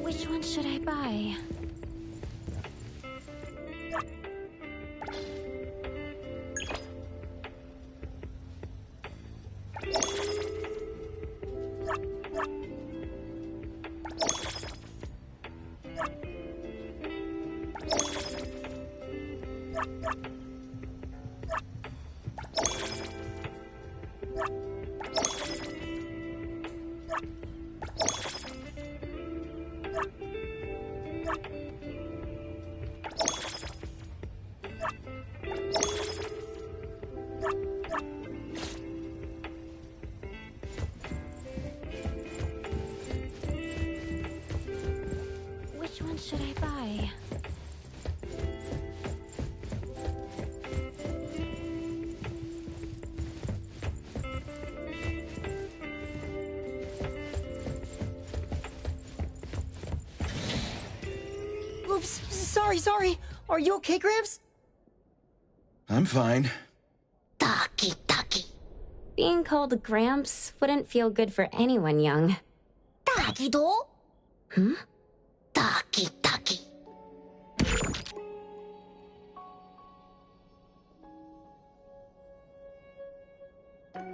Which one should I buy? Which one should I buy? Oops, sorry. Are you okay, Gramps? I'm fine. Taki. Being called Gramps wouldn't feel good for anyone young. Taki-do? Hmm? Taki.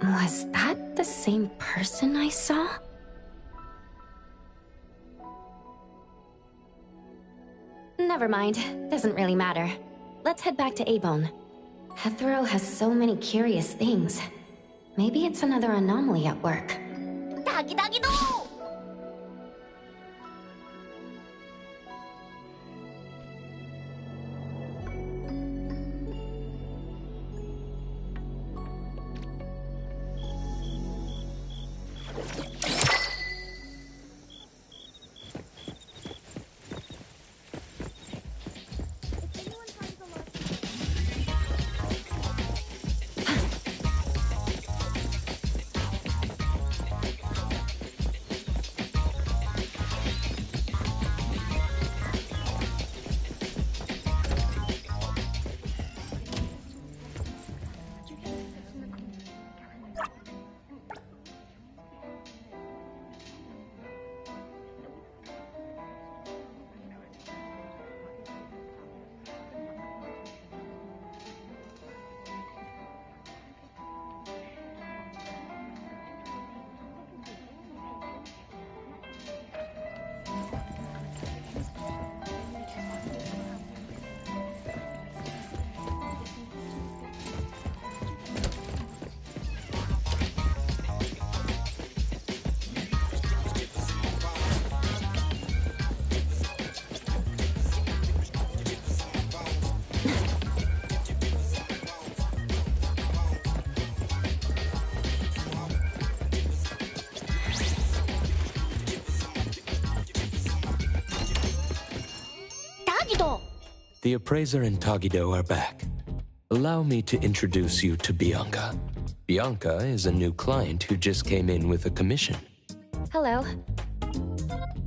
Was that the same person I saw? Never mind. Doesn't really matter. Let's head back to A-Bone. Hethro has so many curious things. Maybe it's another anomaly at work. Taki-do! The appraiser and Tagido are back. Allow me to introduce you to Bianca. Bianca is a new client who just came in with a commission. Hello.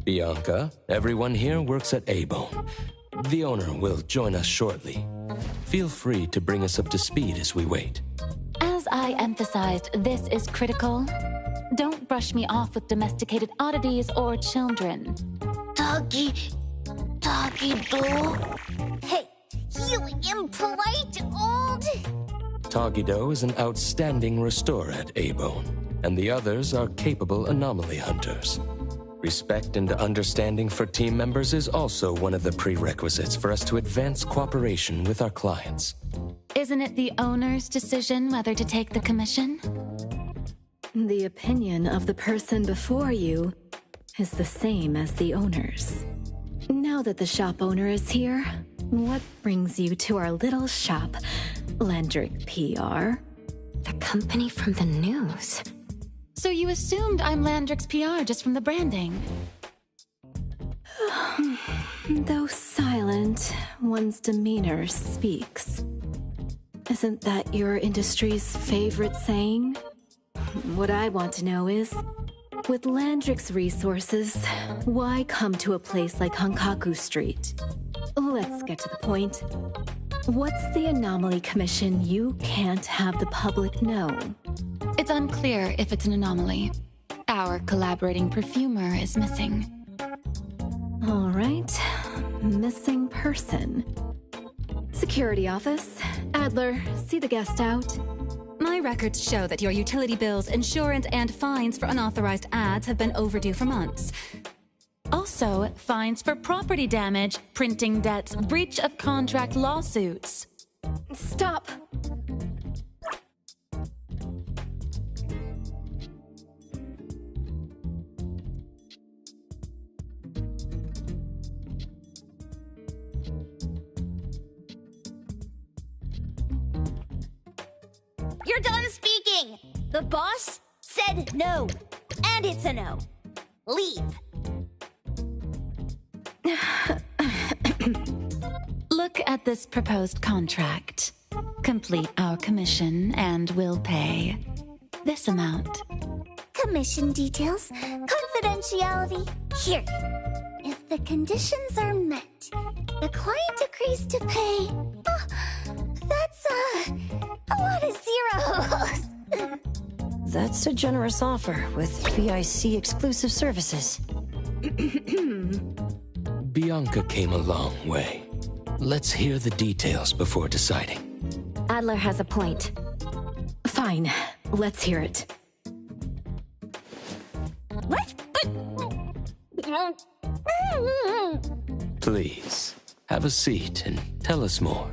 Bianca, everyone here works at A-Bone. The owner will join us shortly. Feel free to bring us up to speed as we wait. As I emphasized, this is critical. Don't brush me off with domesticated oddities or children. Taki-do? Hey, you impolite old... Tagido is an outstanding restorer at A-Bone, and the others are capable anomaly hunters. Respect and understanding for team members is also one of the prerequisites for us to advance cooperation with our clients. Isn't it the owner's decision whether to take the commission? The opinion of the person before you is the same as the owner's. Now that the shop owner is here, what brings you to our little shop, Landrick PR? The company from the news. So you assumed I'm Landrick's PR just from the branding? Though silent, one's demeanor speaks. Isn't that your industry's favorite saying? What I want to know is, with Landrick's resources, why come to a place like Hankaku Street? Let's get to the point. What's the anomaly commission you can't have the public know? It's unclear if it's an anomaly. Our collaborating perfumer is missing. All right. Missing person. Security office. Adler, see the guest out. My records show that your utility bills, insurance, and fines for unauthorized ads have been overdue for months. Also, fines for property damage, printing debts, breach of contract lawsuits. Stop! You're done speaking! The boss said no. And it's a no. Leave. Look at this proposed contract. Complete our commission and we'll pay this amount. Commission details. Confidentiality. Here. If the conditions are met, the client agrees to pay. That's a lot of zeros. That's a generous offer with VIC exclusive services. Bianca came a long way. Let's hear the details before deciding. Adler has a point. Fine. Let's hear it. What? Please, have a seat and tell us more.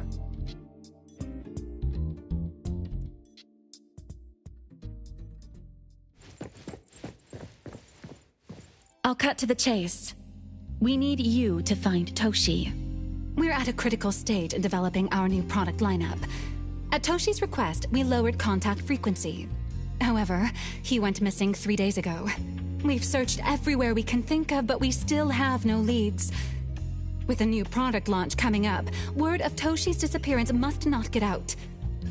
I'll cut to the chase. We need you to find Toshi. We're at a critical stage in developing our new product lineup. At Toshi's request, we lowered contact frequency. However, he went missing 3 days ago. We've searched everywhere we can think of, but we still have no leads. With a new product launch coming up, word of Toshi's disappearance must not get out.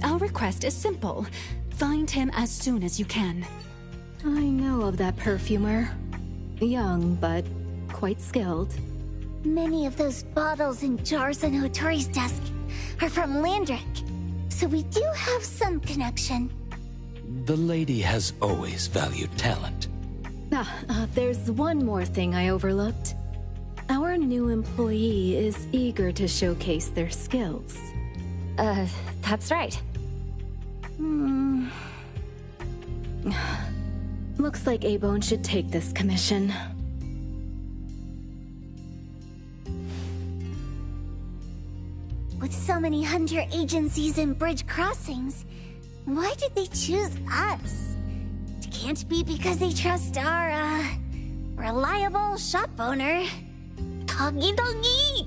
Our request is simple. Find him as soon as you can. I know of that perfumer. Young, but quite skilled. Many of those bottles and jars on Hotori's desk are from Landrick, so we do have some connection. The lady has always valued talent. There's one more thing I overlooked. Our new employee is eager to showcase their skills. That's right. Looks like A-Bone should take this commission. With so many hunter agencies and bridge crossings, why did they choose us? It can't be because they trust our, reliable shop owner. Doggy!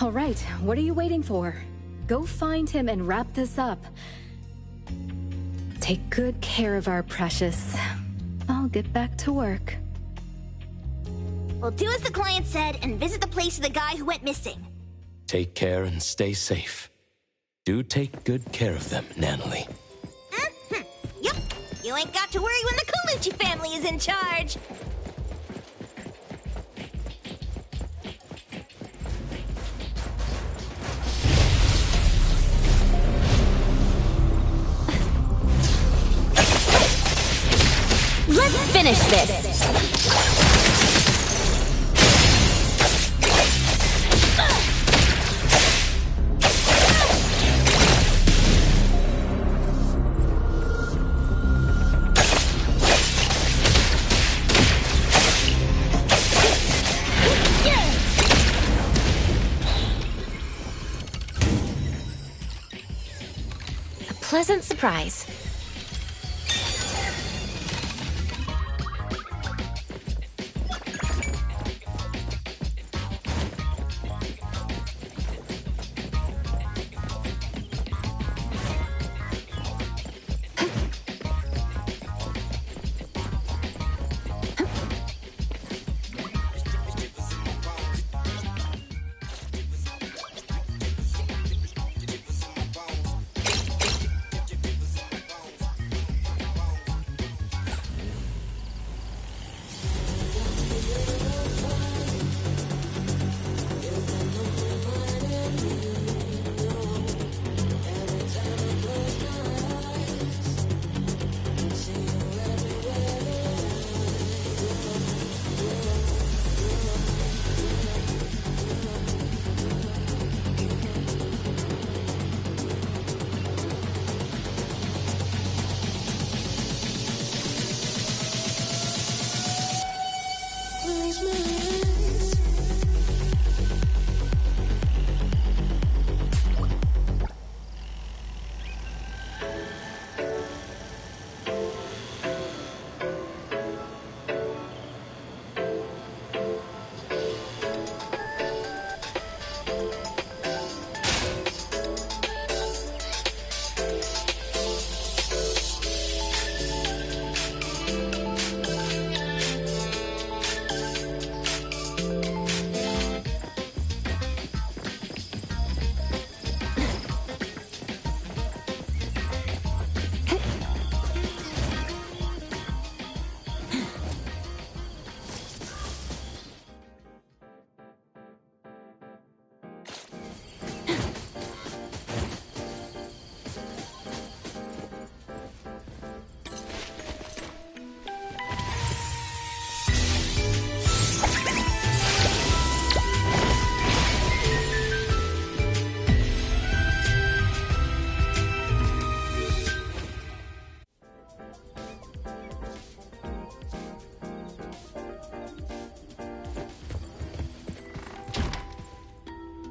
All right, what are you waiting for? Go find him and wrap this up. Take good care of our precious. I'll get back to work. We'll do as the client said and visit the place of the guy who went missing. Take care and stay safe. Do take good care of them, Natalie. Yep. You ain't got to worry when the Colucci family is in charge. Let's finish this! A pleasant surprise.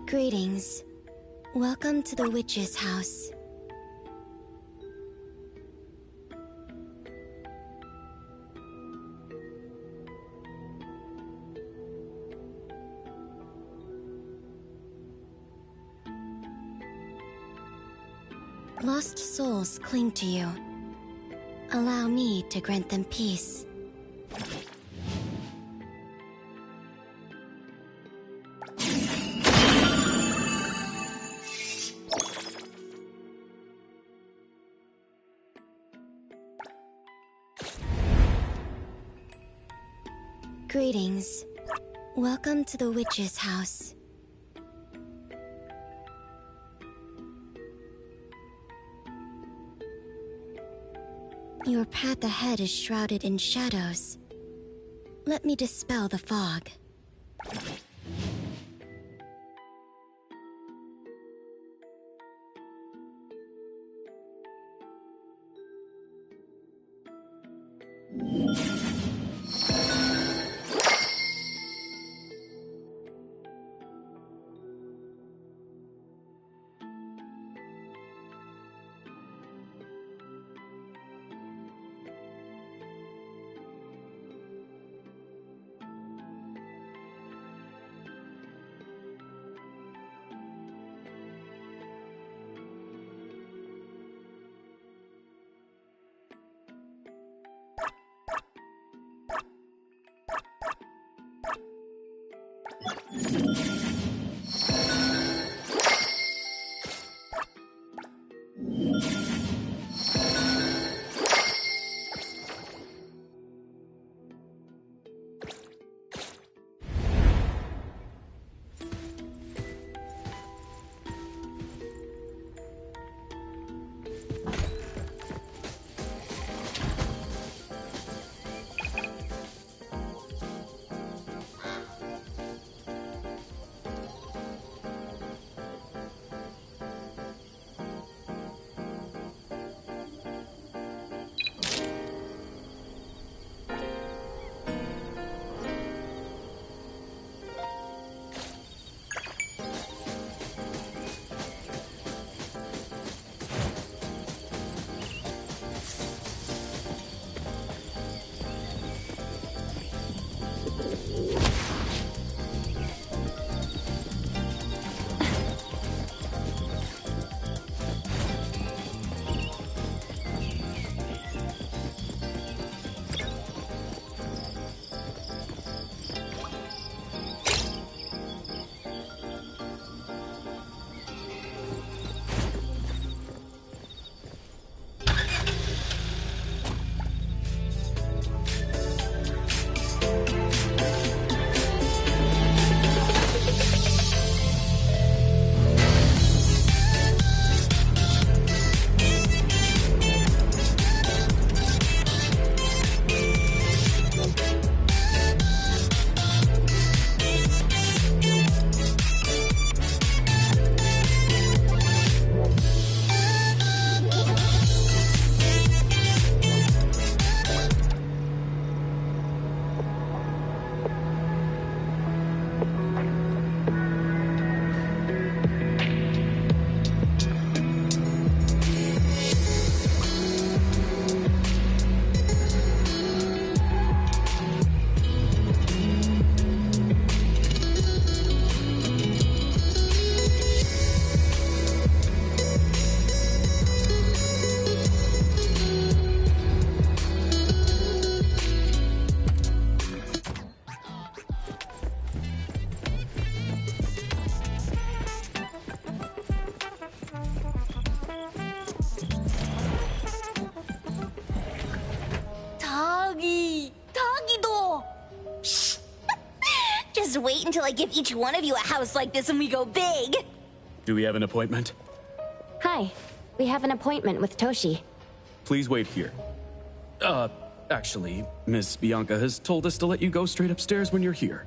Greetings. Welcome to the witch's house. Lost souls cling to you. Allow me to grant them peace. Greetings. Welcome to the witch's house. Your path ahead is shrouded in shadows. Let me dispel the fog. Just wait until I give each one of you a house like this and we go big! Do we have an appointment? Hi. We have an appointment with Toshi. Please wait here. Actually, Miss Bianca has told us to let you go straight upstairs when you're here.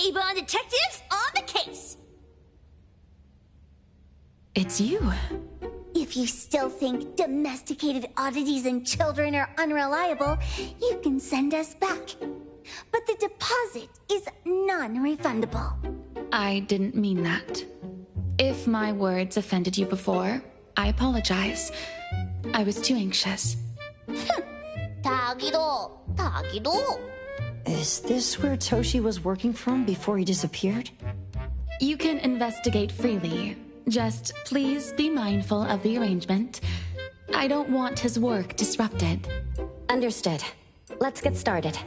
Avon detectives on the case! It's you. If you still think domesticated oddities and children are unreliable, you can send us back. But the deposit is non-refundable. I didn't mean that. If my words offended you before, I apologize. I was too anxious. 다기도. Is this where Toshi was working from before he disappeared? You can investigate freely. Just please be mindful of the arrangement. I don't want his work disrupted. Understood. Let's get started.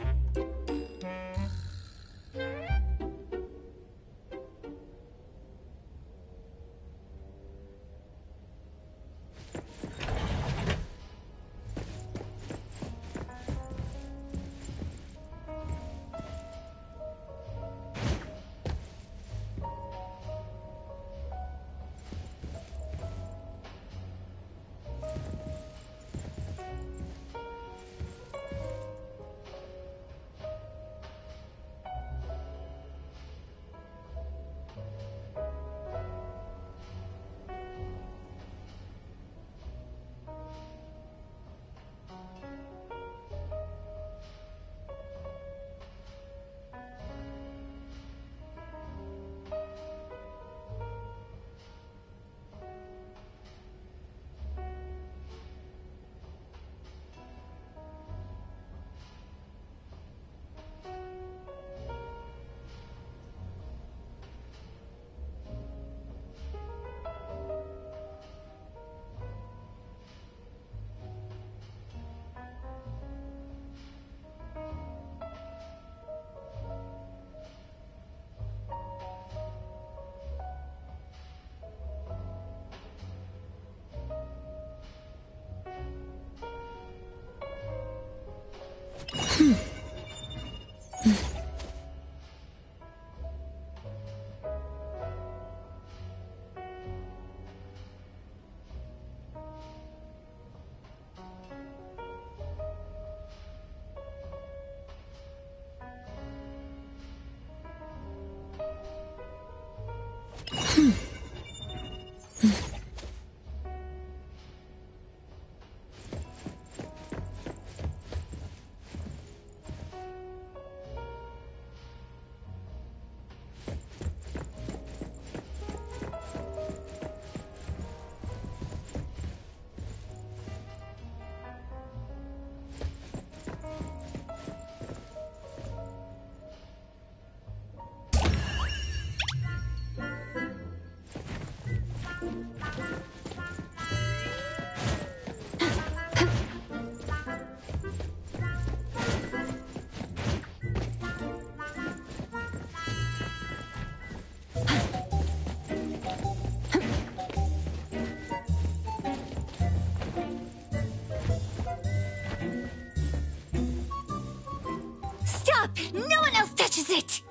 No one else touches it!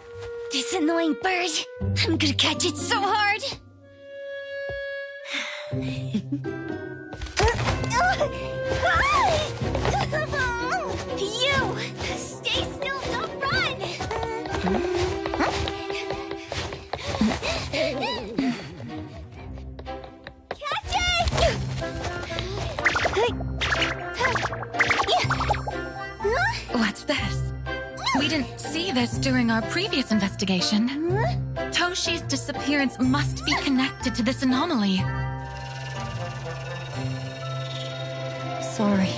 This annoying bird. I'm gonna catch it so hard. You! Stay still, don't run! Catch it! What's this? We didn't see this during our previous investigation. Toshi's disappearance must be connected to this anomaly. Sorry.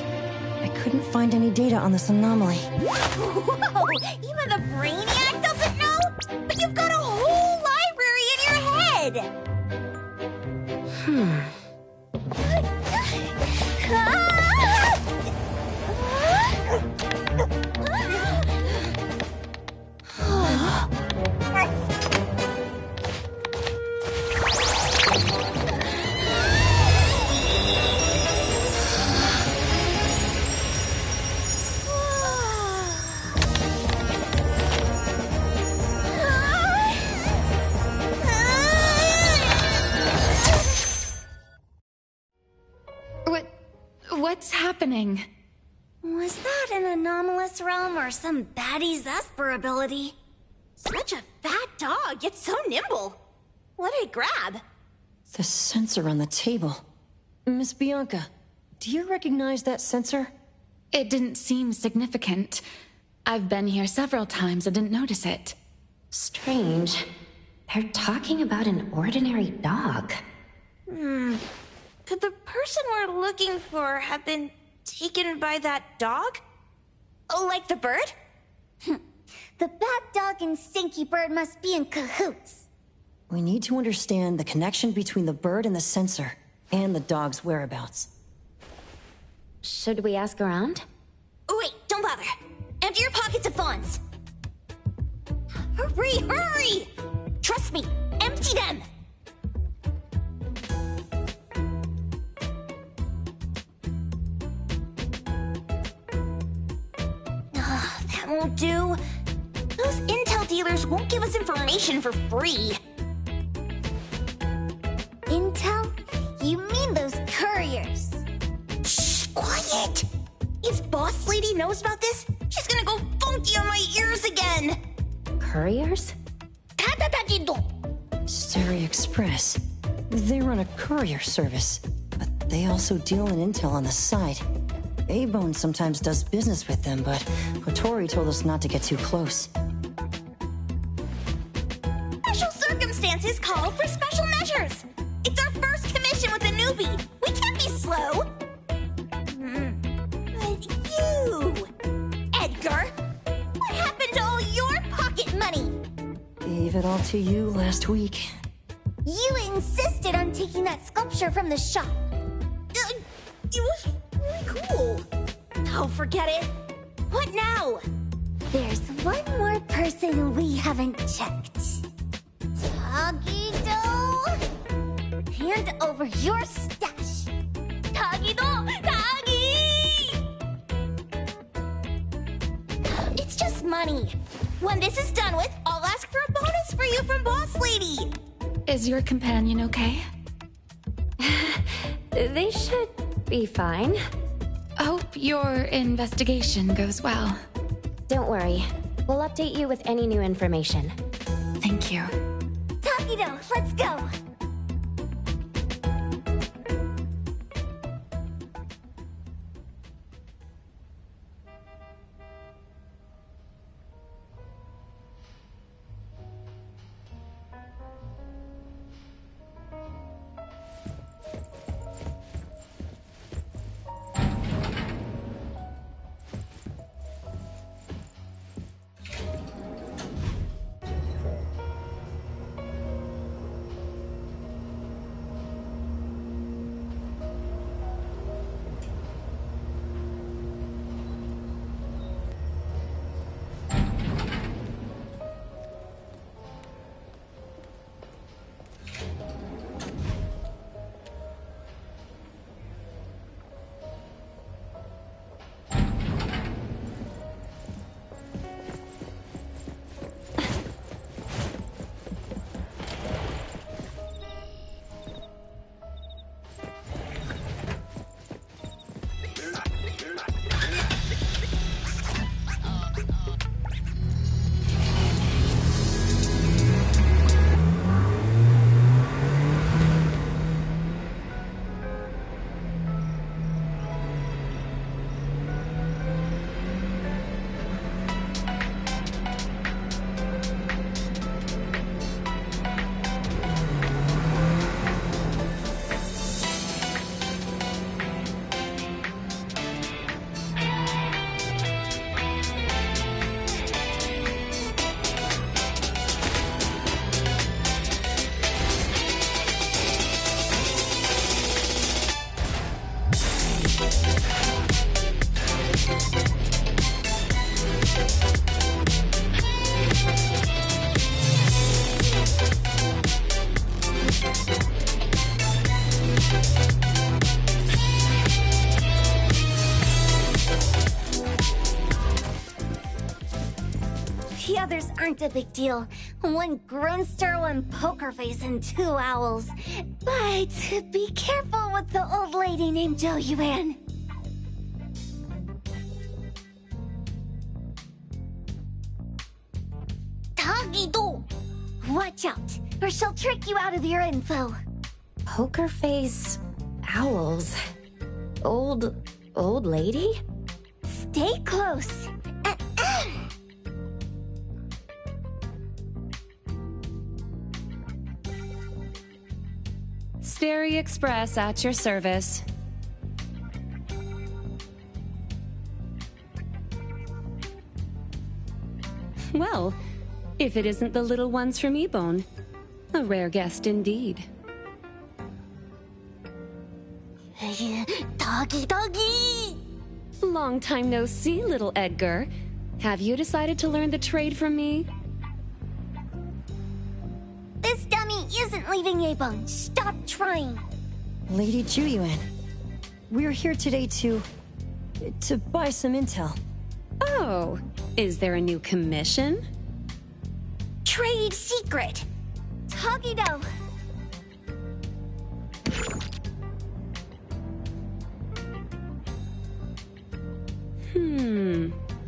I couldn't find any data on this anomaly. Whoa! Even the brainiac doesn't know? But you've got a whole library in your head! What's happening? Was that an anomalous realm or some baddie's Esper ability? Such a fast dog, it's so nimble. What did it grab? The sensor on the table. Miss Bianca, do you recognize that sensor? It didn't seem significant. I've been here several times and didn't notice it. Strange. They're talking about an ordinary dog. Could the person we're looking for have been taken by that dog? Oh, like the bird? The bad dog and Stinky Bird must be in cahoots. We need to understand the connection between the bird and the sensor, and the dog's whereabouts. Should we ask around? Oh, wait, don't bother. Empty your pockets of funds. Hurry, hurry! Trust me, empty them! That won't do. Those intel dealers won't give us information for free. Intel? You mean those couriers? Shh, quiet! If Boss Lady knows about this, she's gonna go funky on my ears again! Couriers? Sterry Express. They run a courier service, but they also deal in intel on the side. A-Bone sometimes does business with them, but Hotori told us not to get too close. Special circumstances call for special measures! It's our first commission with a newbie! We can't be slow! But you... Edgar! What happened to all your pocket money? Gave it all to you last week. You insisted on taking that sculpture from the shop. It was really cool. Oh, forget it. What now? There's one more person we haven't checked. Tagido! Hand over your stash. Tagido! Tagi! It's just money. When this is done with, I'll ask for a bonus for you from Boss Lady. Is your companion okay? They should be fine. Hope your investigation goes well. Don't worry. We'll update you with any new information. Thank you. Tagido, let's go! The others aren't a big deal. One Grunster, one Poker Face, and two Owls. But be careful with the old lady named Jo Yuan. Tagido! Watch out, or she'll trick you out of your info. Poker face owls. Old lady? Stay close. Sterry Express at your service. Well, if it isn't the little ones from Ebone. A rare guest indeed. Doggy! Long time no see, little Edgar. Have you decided to learn the trade from me? This dummy isn't leaving Abone. Stop trying. Lady Juyuan, we're here today to buy some intel. Oh, is there a new commission? Trade secret. Togido.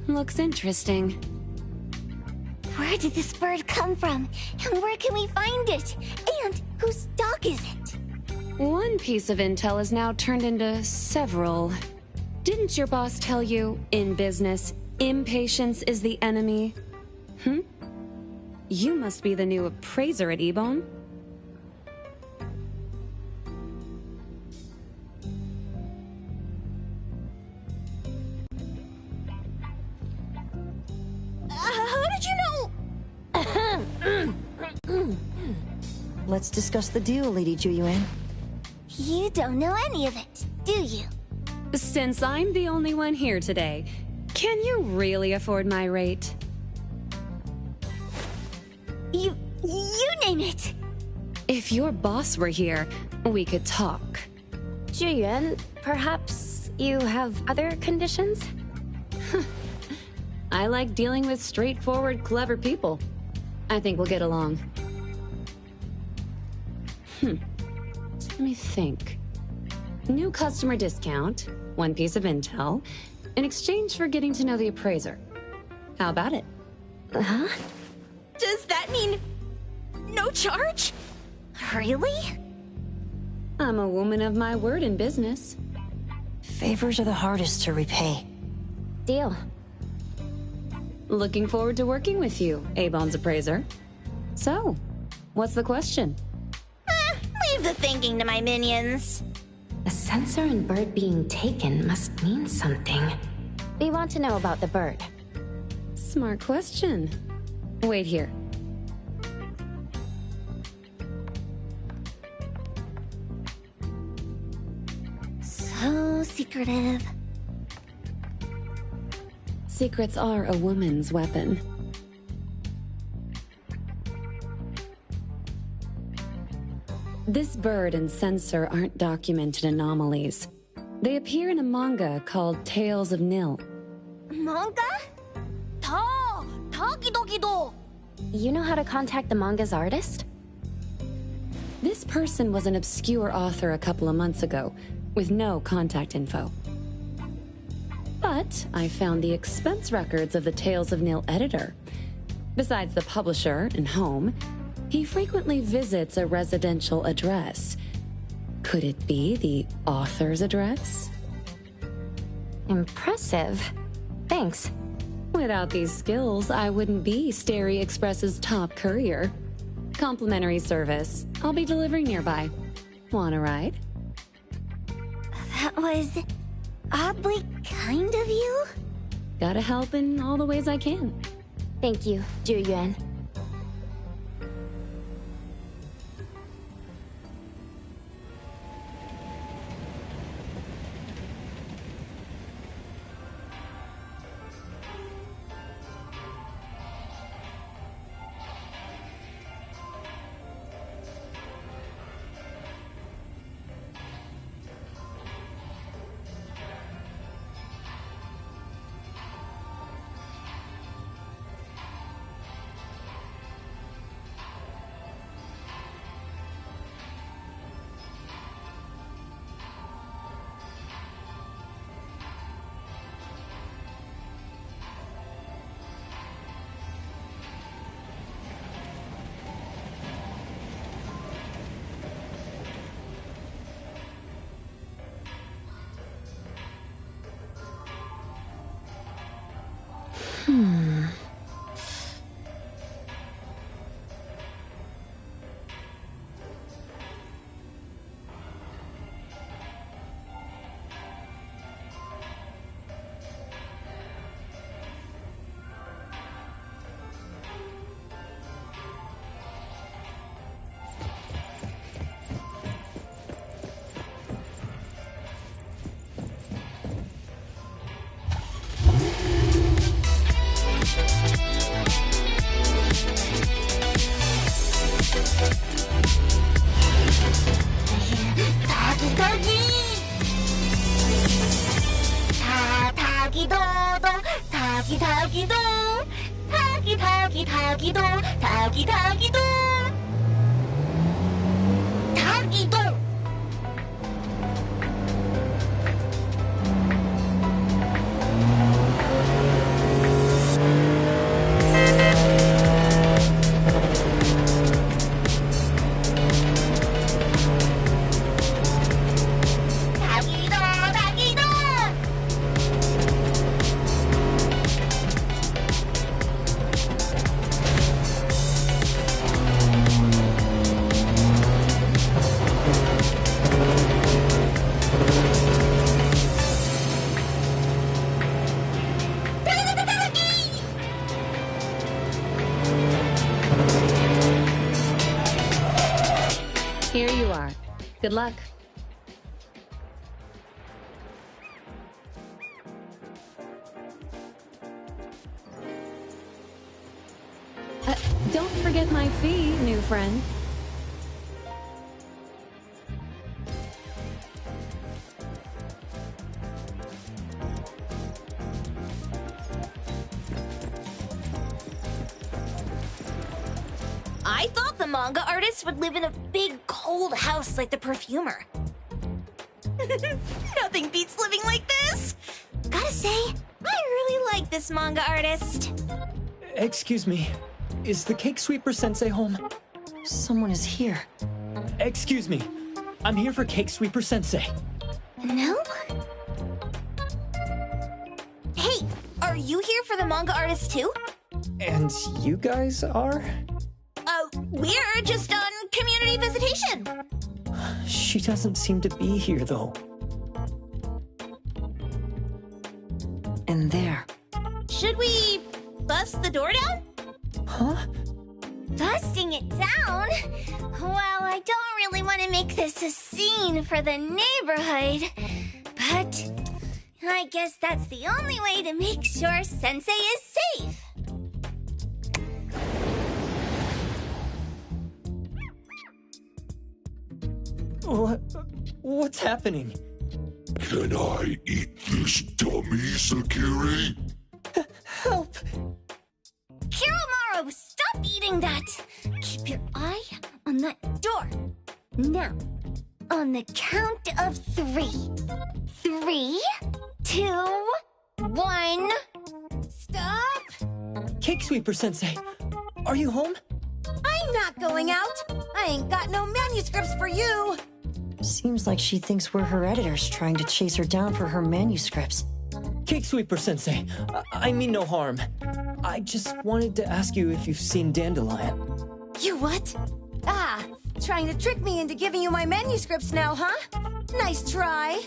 Looks interesting. Where did this bird come from? And where can we find it? And whose dog is it? One piece of intel is now turned into several. Didn't your boss tell you, in business, impatience is the enemy? You must be the new appraiser at Ebone. How did you know? Let's discuss the deal, Lady Juyuan. You don't know any of it, do you? Since I'm the only one here today, can you really afford my rate? You name it. If your boss were here, we could talk. Juyuan, perhaps you have other conditions? I like dealing with straightforward, clever people. I think we'll get along. Let me think. New customer discount, one piece of intel, in exchange for getting to know the appraiser. How about it? Huh? Does that mean no charge? Really? I'm a woman of my word in business. Favors are the hardest to repay. Deal. Looking forward to working with you, Abone's appraiser. So, what's the question? Leave the thinking to my minions. A sensor and bird being taken must mean something. We want to know about the bird. Smart question. Wait here. So secretive. Secrets are a woman's weapon. This bird and sensor aren't documented anomalies. They appear in a manga called Tales of Nil. Manga? Togidogido. You know how to contact the manga's artist? This person was an obscure author a couple of months ago, with no contact info. But I found the expense records of the Tales of Nil editor. Besides the publisher and home, he frequently visits a residential address. Could it be the author's address? Impressive. Thanks. Without these skills, I wouldn't be Sterry Express's top courier. Complimentary service. I'll be delivering nearby. Want a ride? That was oddly kind of you. Gotta help in all the ways I can. Thank you, Juyuan. Here you are. Good luck. Don't forget my fee, new friend. I thought the manga artist would live in a big, cold house like the perfumer. Nothing beats living like this! Gotta say, I really like this manga artist. Excuse me, is the Cake Sweeper Sensei home? Someone is here. Excuse me, I'm here for Cake Sweeper Sensei. No? Hey, are you here for the manga artist too? And you guys are? We're just on community visitation. She doesn't seem to be here, though. And there. Should we bust the door down? Huh? Busting it down? Well, I don't really want to make this a scene for the neighborhood, but I guess that's the only way to make sure Sensei is safe. What's happening? Can I eat this dummy, Sakiri? Help! Kiromaru, stop eating that! Keep your eye on that door. Now, on the count of 3. 3, 2, 1. Stop! Cake Sweeper Sensei, are you home? I'm not going out. I ain't got no manuscripts for you. Seems like she thinks we're her editors trying to chase her down for her manuscripts. Cake Sweeper Sensei, I mean no harm. I just wanted to ask you if you've seen Dandelion. You what? Ah, trying to trick me into giving you my manuscripts now, huh? Nice try.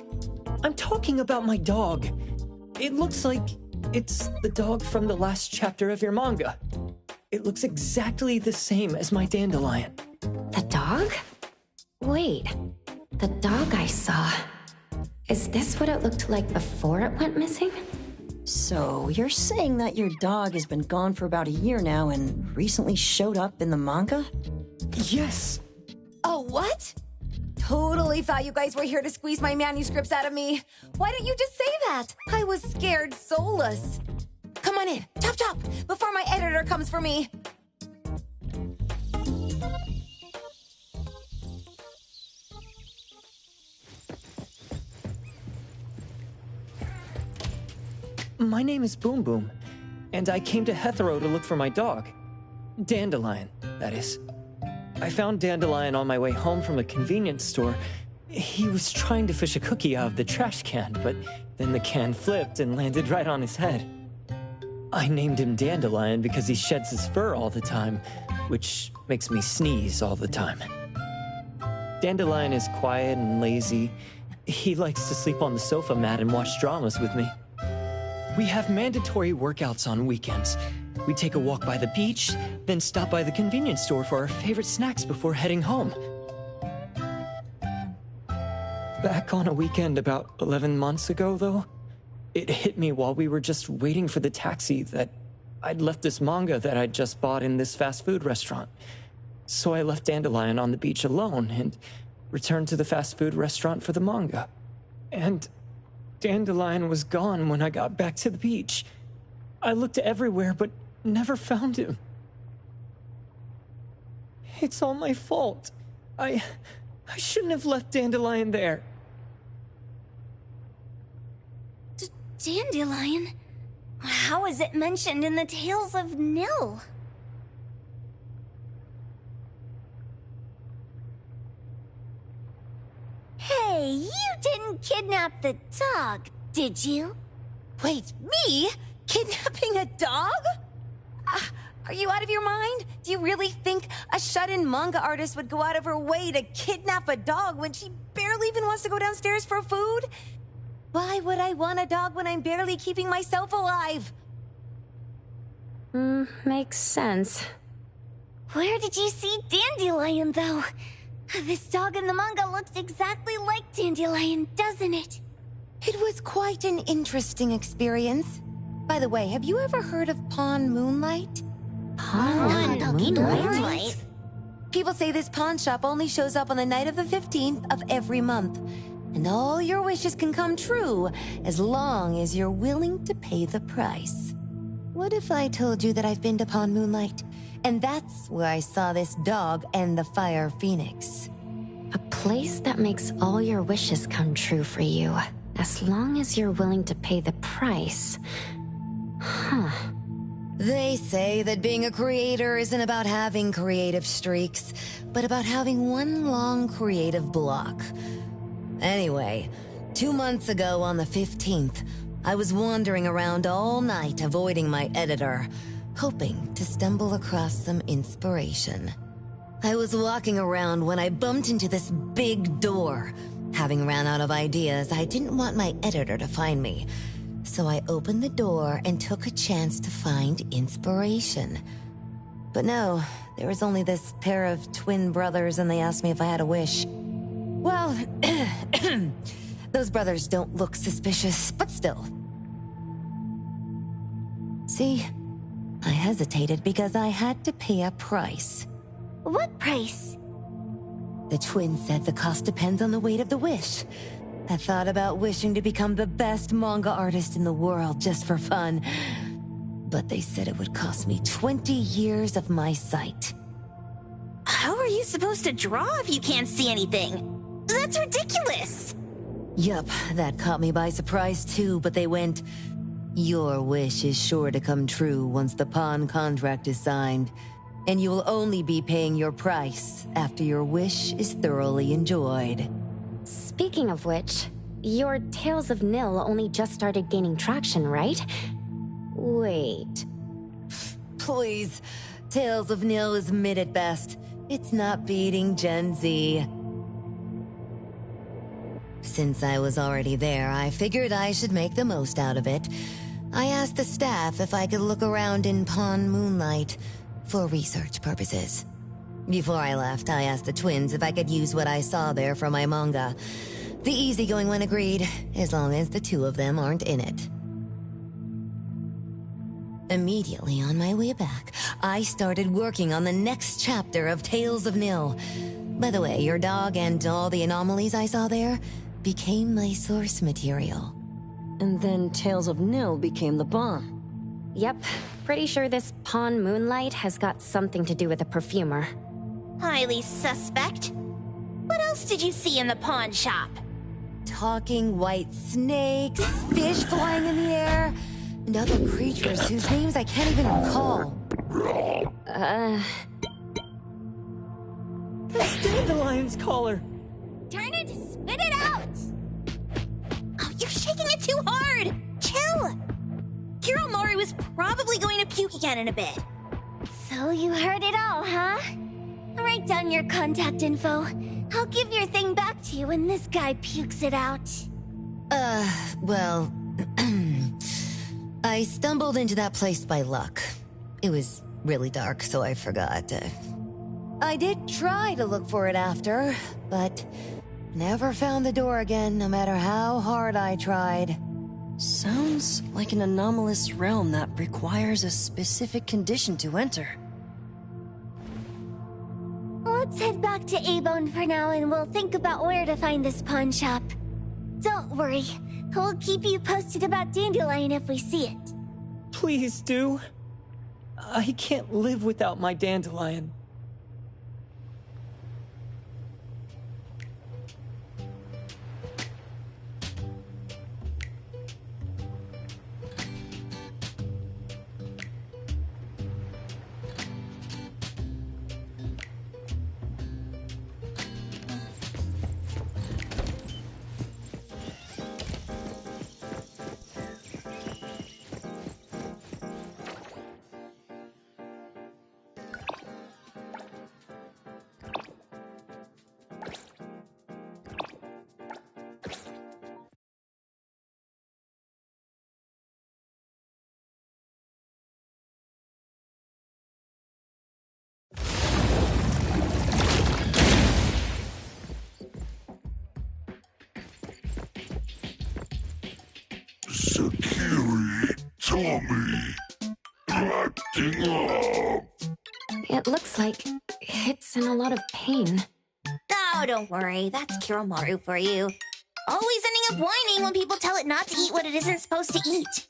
I'm talking about my dog. It looks like it's the dog from the last chapter of your manga. It looks exactly the same as my Dandelion. The dog? Wait, the dog I saw. Is this what it looked like before it went missing? So, you're saying that your dog has been gone for about a year now and recently showed up in the manga? Yes! Oh, what? Totally thought you guys were here to squeeze my manuscripts out of me. Why didn't you just say that? I was scared soulless. Come on in, chop chop, before my editor comes for me. My name is Boom Boom, and I came to Hethero to look for my dog. Dandelion, that is. I found Dandelion on my way home from a convenience store. He was trying to fish a cookie out of the trash can, but then the can flipped and landed right on his head. I named him Dandelion because he sheds his fur all the time, which makes me sneeze all the time. Dandelion is quiet and lazy. He likes to sleep on the sofa mat and watch dramas with me. We have mandatory workouts on weekends. We take a walk by the beach, then stop by the convenience store for our favorite snacks before heading home. Back on a weekend about 11 months ago, though, it hit me while we were just waiting for the taxi that I'd left this manga that I'd just bought in this fast food restaurant. So I left Dandelion on the beach alone and returned to the fast food restaurant for the manga. And Dandelion was gone when I got back to the beach. I looked everywhere but never found him. It's all my fault. I shouldn't have left Dandelion there. Dandelion? How is it mentioned in the Tales of Nil? Hey, you didn't kidnap the dog, did you? Wait, me? Kidnapping a dog? Are you out of your mind? Do you really think a shut-in manga artist would go out of her way to kidnap a dog when she barely even wants to go downstairs for food? Why would I want a dog when I'm barely keeping myself alive? Makes sense. Where did you see Dandelion, though? This dog in the manga looks exactly like Dandelion, doesn't it? It was quite an interesting experience. By the way, have you ever heard of Pawn Moonlight? Moonlight? People say this pawn shop only shows up on the night of the 15th of every month. And all your wishes can come true as long as you're willing to pay the price. What if I told you that I've been to Pawn Moonlight? And that's where I saw this dog and the Fire Phoenix. A place that makes all your wishes come true for you, as long as you're willing to pay the price. Huh. They say that being a creator isn't about having creative streaks, but about having one long creative block. Anyway, 2 months ago on the 15th, I was wandering around all night avoiding my editor, hoping to stumble across some inspiration. I was walking around when I bumped into this big door. Having ran out of ideas, I didn't want my editor to find me. So I opened the door and took a chance to find inspiration. But no, there was only this pair of twin brothers and they asked me if I had a wish. Well, those brothers don't look suspicious, but still. See, I hesitated because I had to pay a price. What price? The twins said the cost depends on the weight of the wish. I thought about wishing to become the best manga artist in the world just for fun. But they said it would cost me 20 years of my sight. How are you supposed to draw if you can't see anything? That's ridiculous! Yup, that caught me by surprise too, but they went, "Your wish is sure to come true once the pawn contract is signed, and you will only be paying your price after your wish is thoroughly enjoyed." Speaking of which, your Tales of Nil only just started gaining traction, right? Wait. Please, Tales of Nil is mid at best. It's not beating Gen Z. Since I was already there, I figured I should make the most out of it. I asked the staff if I could look around in Pawn Moonlight for research purposes. Before I left, I asked the twins if I could use what I saw there for my manga. The easygoing one agreed, as long as the two of them aren't in it. Immediately on my way back, I started working on the next chapter of Tales of Nil. By the way, your dog and all the anomalies I saw there became my source material. And then Tales of Nil became the bomb. Yep, pretty sure this Pawn Moonlight has got something to do with the perfumer. Highly suspect. What else did you see in the pawn shop? Talking white snakes, fish flying in the air, and other creatures whose names I can't even recall. That's Dandelion's collar! Turn it, spit it out! Oh, you're shaking it too hard! Chill! Kiromaru is probably going to puke again in a bit. So you heard it all, huh? Write down your contact info. I'll give your thing back to you when this guy pukes it out. Well... I stumbled into that place by luck. It was really dark, so I forgot. I did try to look for it after, but never found the door again, no matter how hard I tried. Sounds like an anomalous realm that requires a specific condition to enter. Let's head back to A-Bone for now and we'll think about where to find this pawn shop. Don't worry, we'll keep you posted about Dandelion if we see it. Please do. I can't live without my Dandelion. Sakiri, Tommy, acting up. It looks like it's in a lot of pain. Oh, don't worry. That's Kiromaru for you. Always ending up whining when people tell it not to eat what it isn't supposed to eat.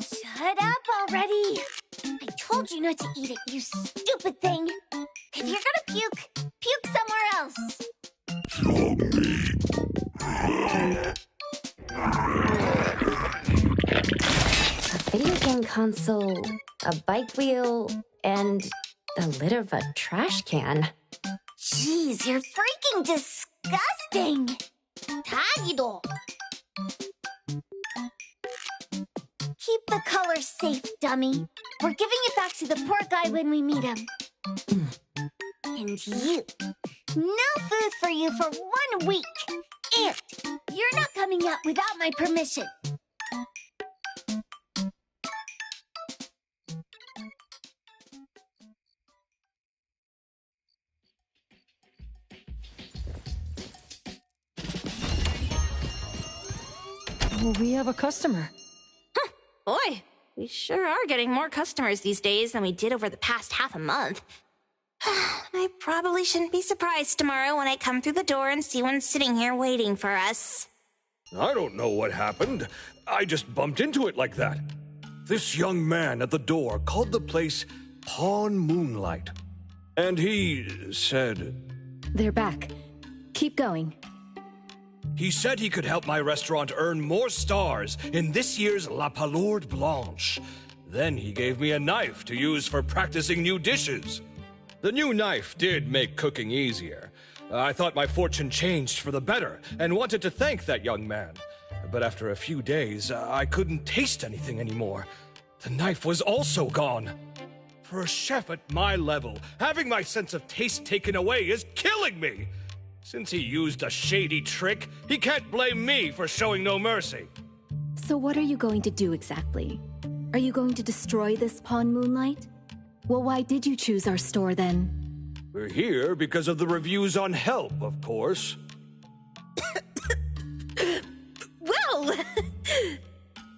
Shut up already! I told you not to eat it, you stupid thing! If you're gonna puke, puke somewhere else! A video game console, a bike wheel, and the lid of a trash can. Jeez, you're freaking disgusting! Tagido! Keep the colors safe, dummy. We're giving it back to the poor guy when we meet him. And you. No food for you for 1 week. And you're not coming out without my permission. We have a customer. Boy, we sure are getting more customers these days than we did over the past half a month. I probably shouldn't be surprised tomorrow when I come through the door and see one sitting here waiting for us. I don't know what happened. I just bumped into it like that. This young man at the door called the place Pawn Moonlight. And he said... They're back. Keep going. He said he could help my restaurant earn more stars in this year's La Palourde Blanche. Then he gave me a knife to use for practicing new dishes. The new knife did make cooking easier. I thought my fortune changed for the better and wanted to thank that young man. But after a few days, I couldn't taste anything anymore. The knife was also gone. For a chef at my level, having my sense of taste taken away is killing me. Since he used a shady trick, he can't blame me for showing no mercy. So what are you going to do exactly? Are you going to destroy this Pawn Moonlight? Well, why did you choose our store then? We're here because of the reviews on Help, of course. Whoa!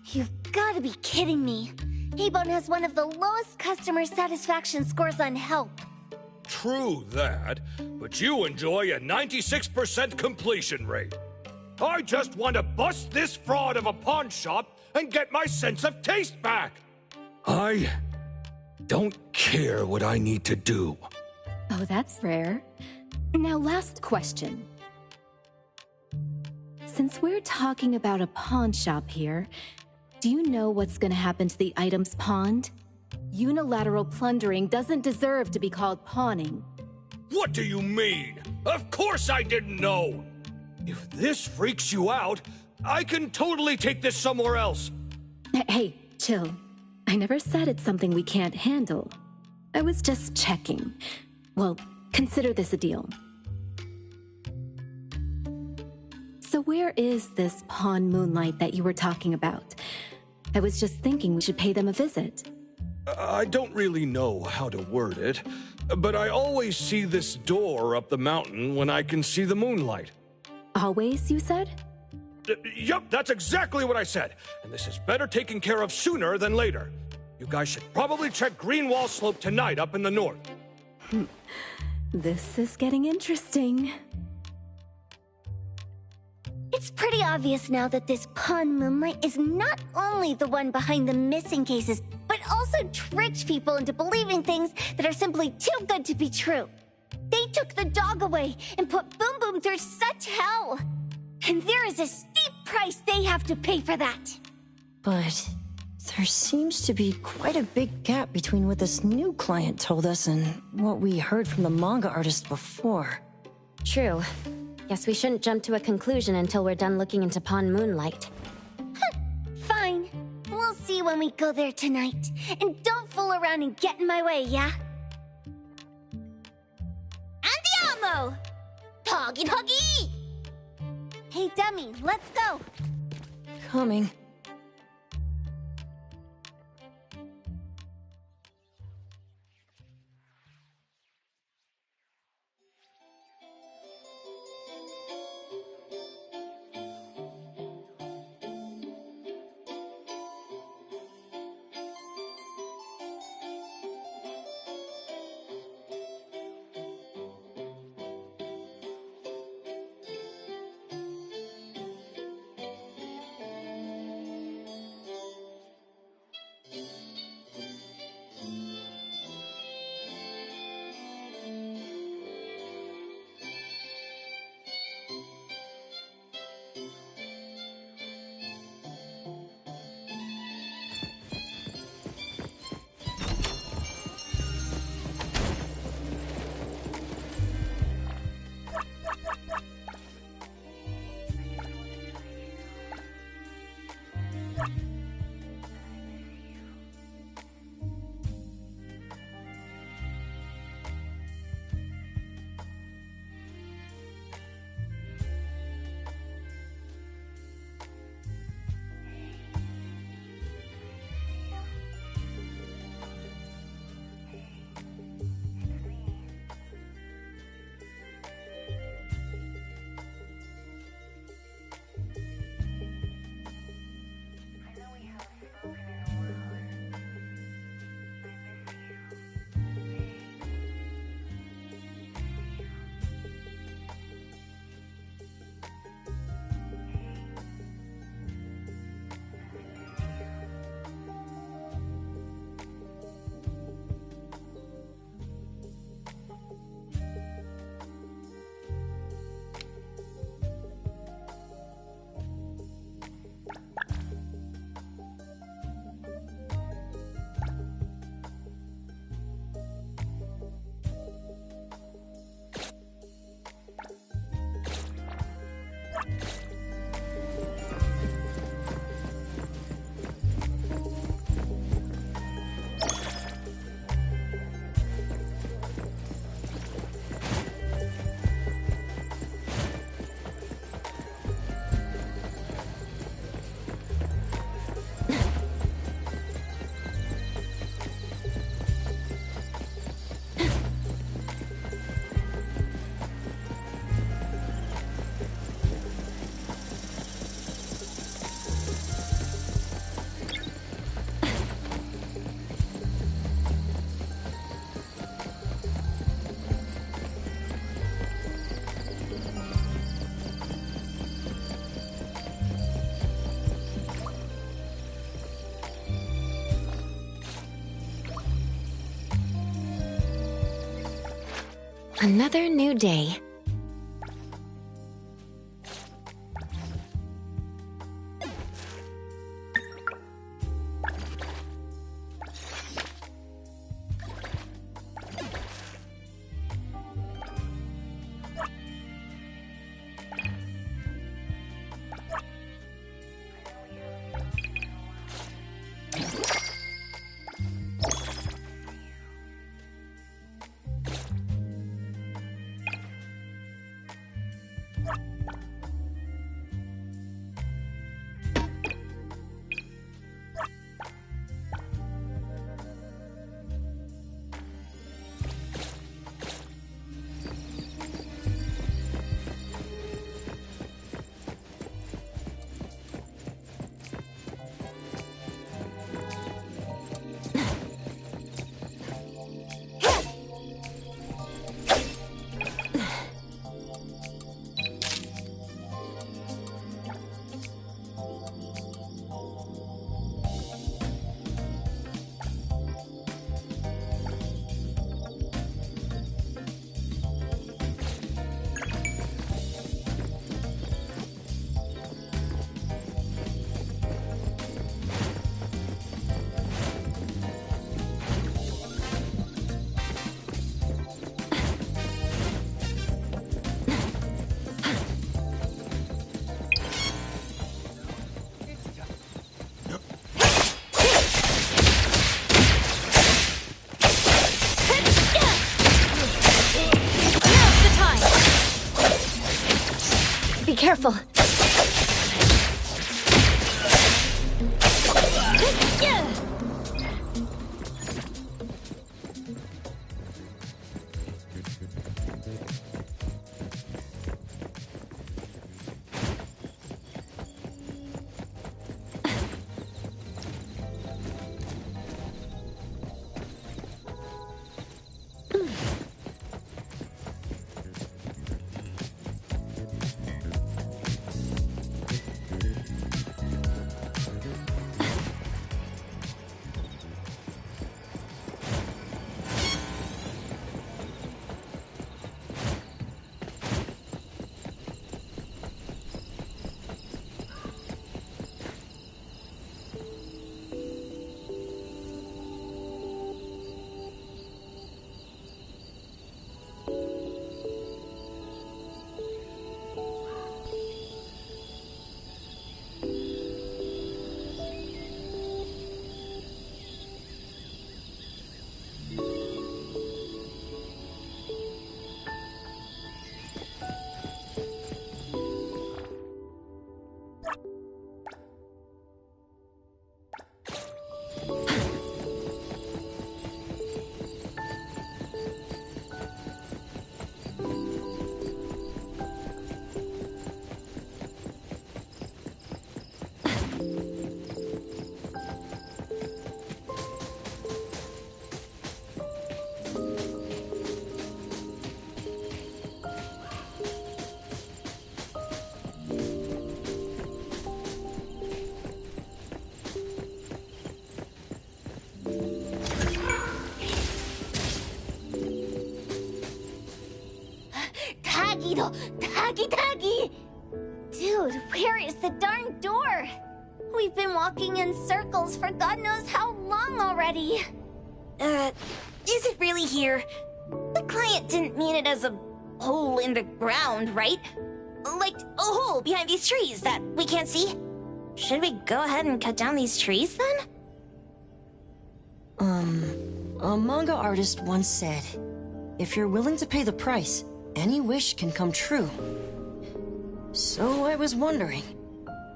You've got to be kidding me. A-Bone has one of the lowest customer satisfaction scores on Help. True that, but you enjoy a 96% completion rate. I just want to bust this fraud of a pawn shop and get my sense of taste back. I don't care what I need to do. Oh, that's rare. Now, last question. Since we're talking about a pawn shop here, do you know what's gonna happen to the items pawned? Unilateral plundering doesn't deserve to be called pawning. What do you mean? Of course I didn't know! If this freaks you out, I can totally take this somewhere else. Hey, chill. I never said it's something we can't handle. I was just checking. Well, consider this a deal. So where is this Pawn Moonlight that you were talking about? I was just thinking we should pay them a visit. I don't really know how to word it, but I always see this door up the mountain when I can see the moonlight. Always, you said? Yup, that's exactly what I said. And this is better taken care of sooner than later. You guys should probably check Greenwall Slope tonight up in the north. This is getting interesting. It's pretty obvious now that this Pawn Moonlight is not only the one behind the missing cases, but also tricked people into believing things that are simply too good to be true. They took the dog away and put Boom Boom through such hell. And there is a steep price they have to pay for that. But there seems to be quite a big gap between what this new client told us and what we heard from the manga artist before. True. Guess we shouldn't jump to a conclusion until we're done looking into Pawn Moonlight. Fine. We'll see when we go there tonight. And don't fool around and get in my way, yeah? Andiamo! Toggy Toggy! Hey, Dummy, let's go. Coming. Another new day. Be careful. Tagi! Dude, where is the darn door? We've been walking in circles for God knows how long already. Is it really here? The client didn't mean it as a hole in the ground, right? Like a hole behind these trees that we can't see? Should we go ahead and cut down these trees then? A manga artist once said, if you're willing to pay the price, any wish can come true. So I was wondering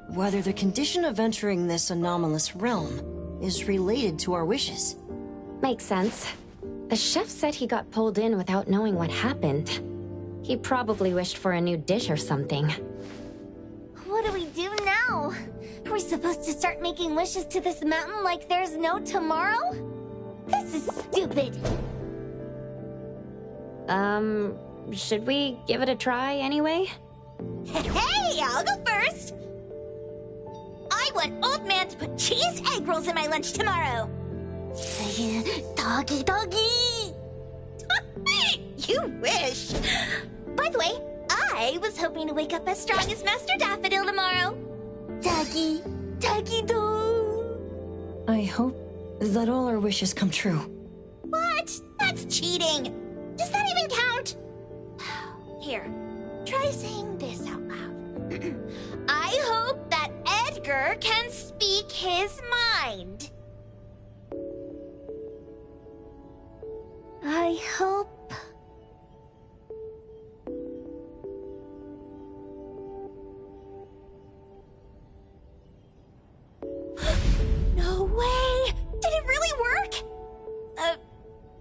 whether the condition of entering this anomalous realm is related to our wishes. Makes sense. The chef said he got pulled in without knowing what happened. He probably wished for a new dish or something. What do we do now? Are we supposed to start making wishes to this mountain like there's no tomorrow? This is stupid. Should we give it a try anyway? Hey, I'll go first! I want Old Man to put cheese egg rolls in my lunch tomorrow! Doggy! You wish! By the way, I was hoping to wake up as strong as Master Daffodil tomorrow! Doggy do! I hope that all our wishes come true. What? That's cheating! Does that even count? Here, try saying this out loud. I hope that Edgar can speak his mind. I hope... No way! Did it really work?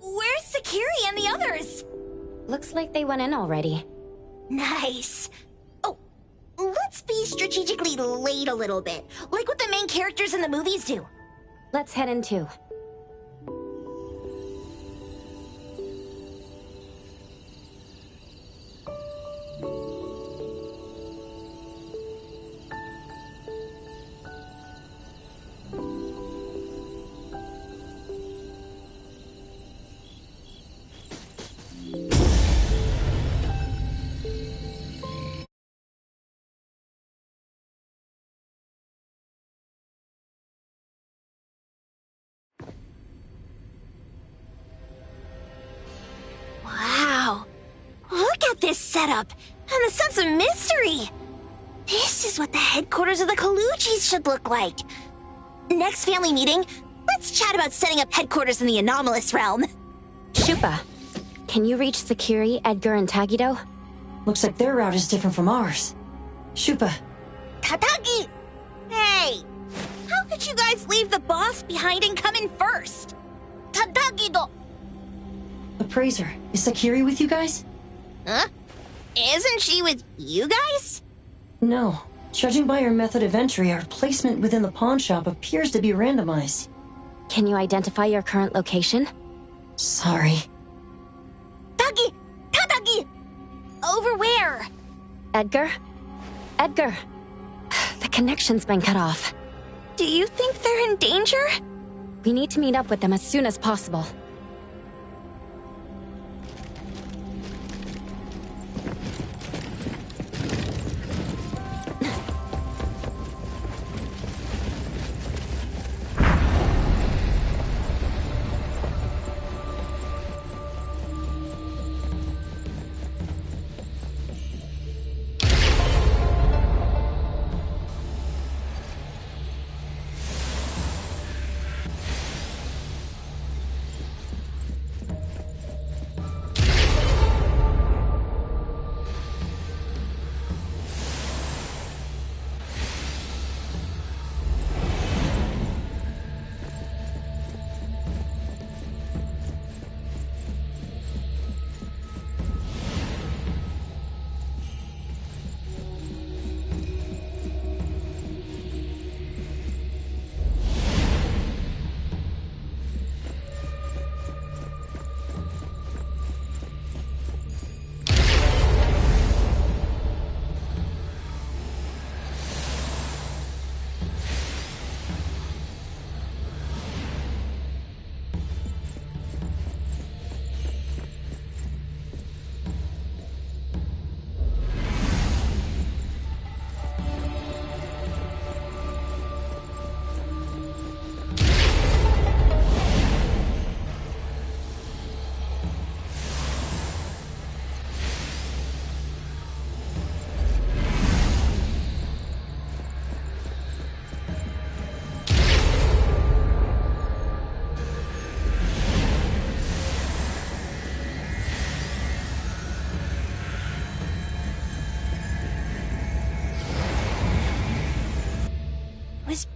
Where's Sakiri and the others? Looks like they went in already. Nice. Oh, let's be strategically late a little bit, like what the main characters in the movies do. Let's head in too. Wow. Look at this setup, and the sense of mystery. This is what the headquarters of the Kalujis should look like. Next family meeting, let's chat about setting up headquarters in the anomalous realm. Shupa, can you reach Sakiri, Edgar, and Tagido? Looks like their route is different from ours. Shupa. Tatagi! Hey! How could you guys leave the boss behind and come in first? Tatagi-do! Appraiser, is Sakiri with you guys? Huh? Isn't she with you guys? No. Judging by her method of entry, our placement within the pawn shop appears to be randomized. Can you identify your current location? Sorry. Tagi! Tatagi! Over where? Edgar? Edgar! The connection's been cut off. Do you think they're in danger? We need to meet up with them as soon as possible.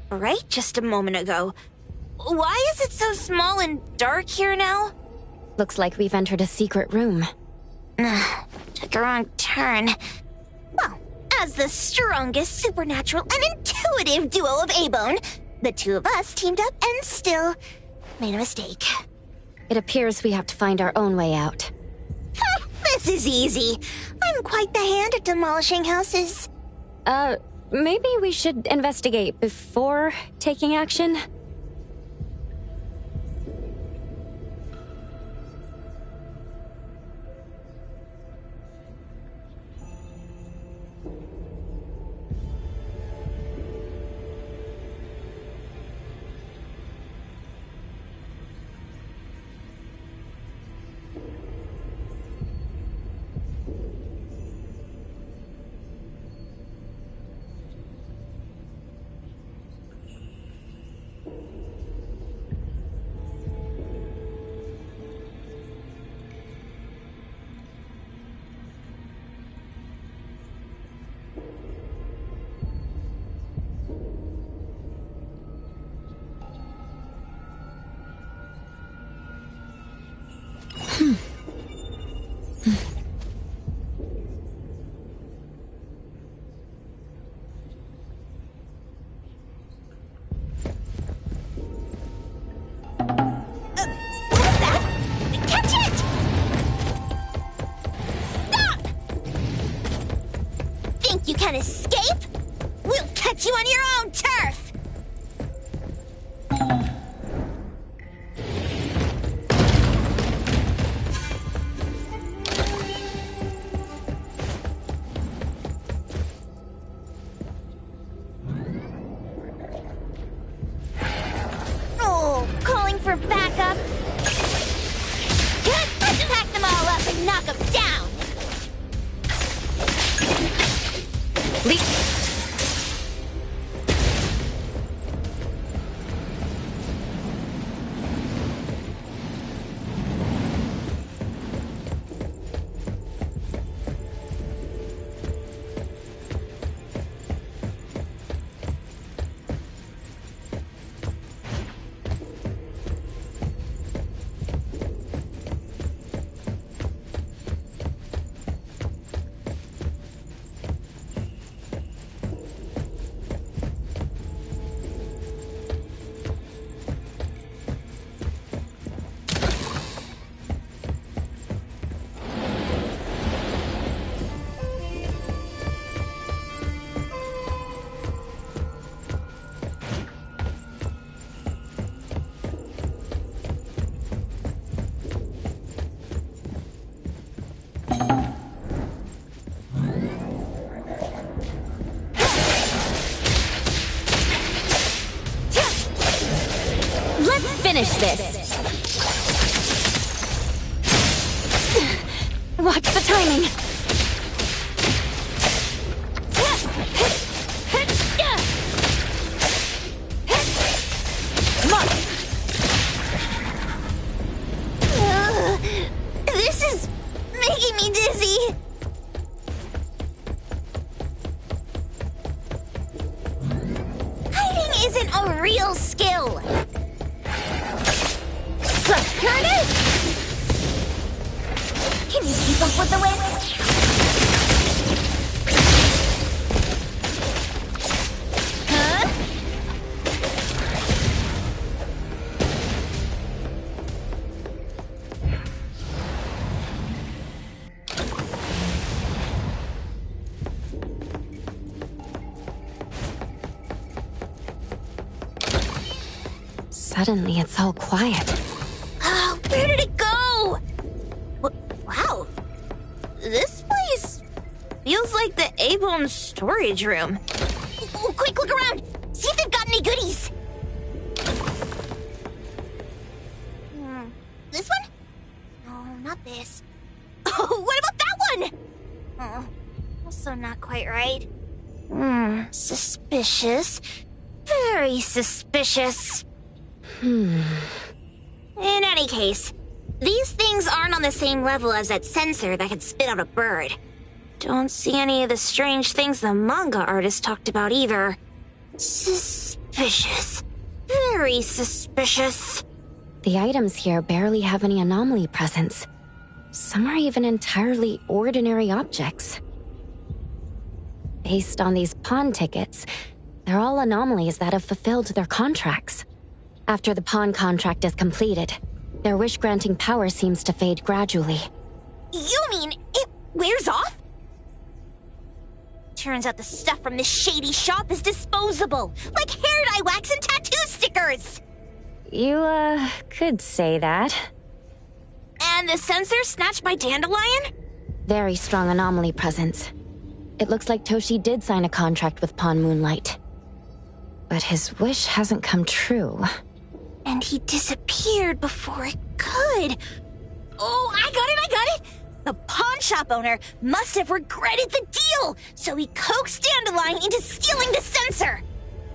Bright just a moment ago. Why is it so small and dark here now? Looks like we've entered a secret room. Took a wrong turn. Well, as the strongest supernatural and intuitive duo of A-Bone, the two of us teamed up and still made a mistake. It appears we have to find our own way out. This is easy. I'm quite the hand at demolishing houses. Maybe we should investigate before taking action? this. Watch the timing. Come on. This is making me dizzy. Hiding isn't a real skill. Look, here it is! Can you keep up with the wind? Huh? Suddenly, it's all quiet. Oh, where did it go? Wow. This place feels like the A-Bone storage room. Oh, quick, look around. See if they've got any goodies. This one? No, not this. Oh, what about that one? Oh, also not quite right. Suspicious. Very suspicious. In any case, these things aren't on the same level as that sensor that could spit out a bird. Don't see any of the strange things the manga artist talked about either. Suspicious. Very suspicious. The items here barely have any anomaly presence. Some are even entirely ordinary objects. Based on these pawn tickets, they're all anomalies that have fulfilled their contracts. After the pawn contract is completed, their wish-granting power seems to fade gradually. You mean it wears off? Turns out the stuff from this shady shop is disposable, like hair dye wax and tattoo stickers! You, could say that. And the sensor snatched by Dandelion? Very strong anomaly presence. It looks like Toshi did sign a contract with Pawn Moonlight. But his wish hasn't come true. And he disappeared before it could. Oh, I got it! The pawn shop owner must have regretted the deal, so he coaxed Dandelion into stealing the sensor.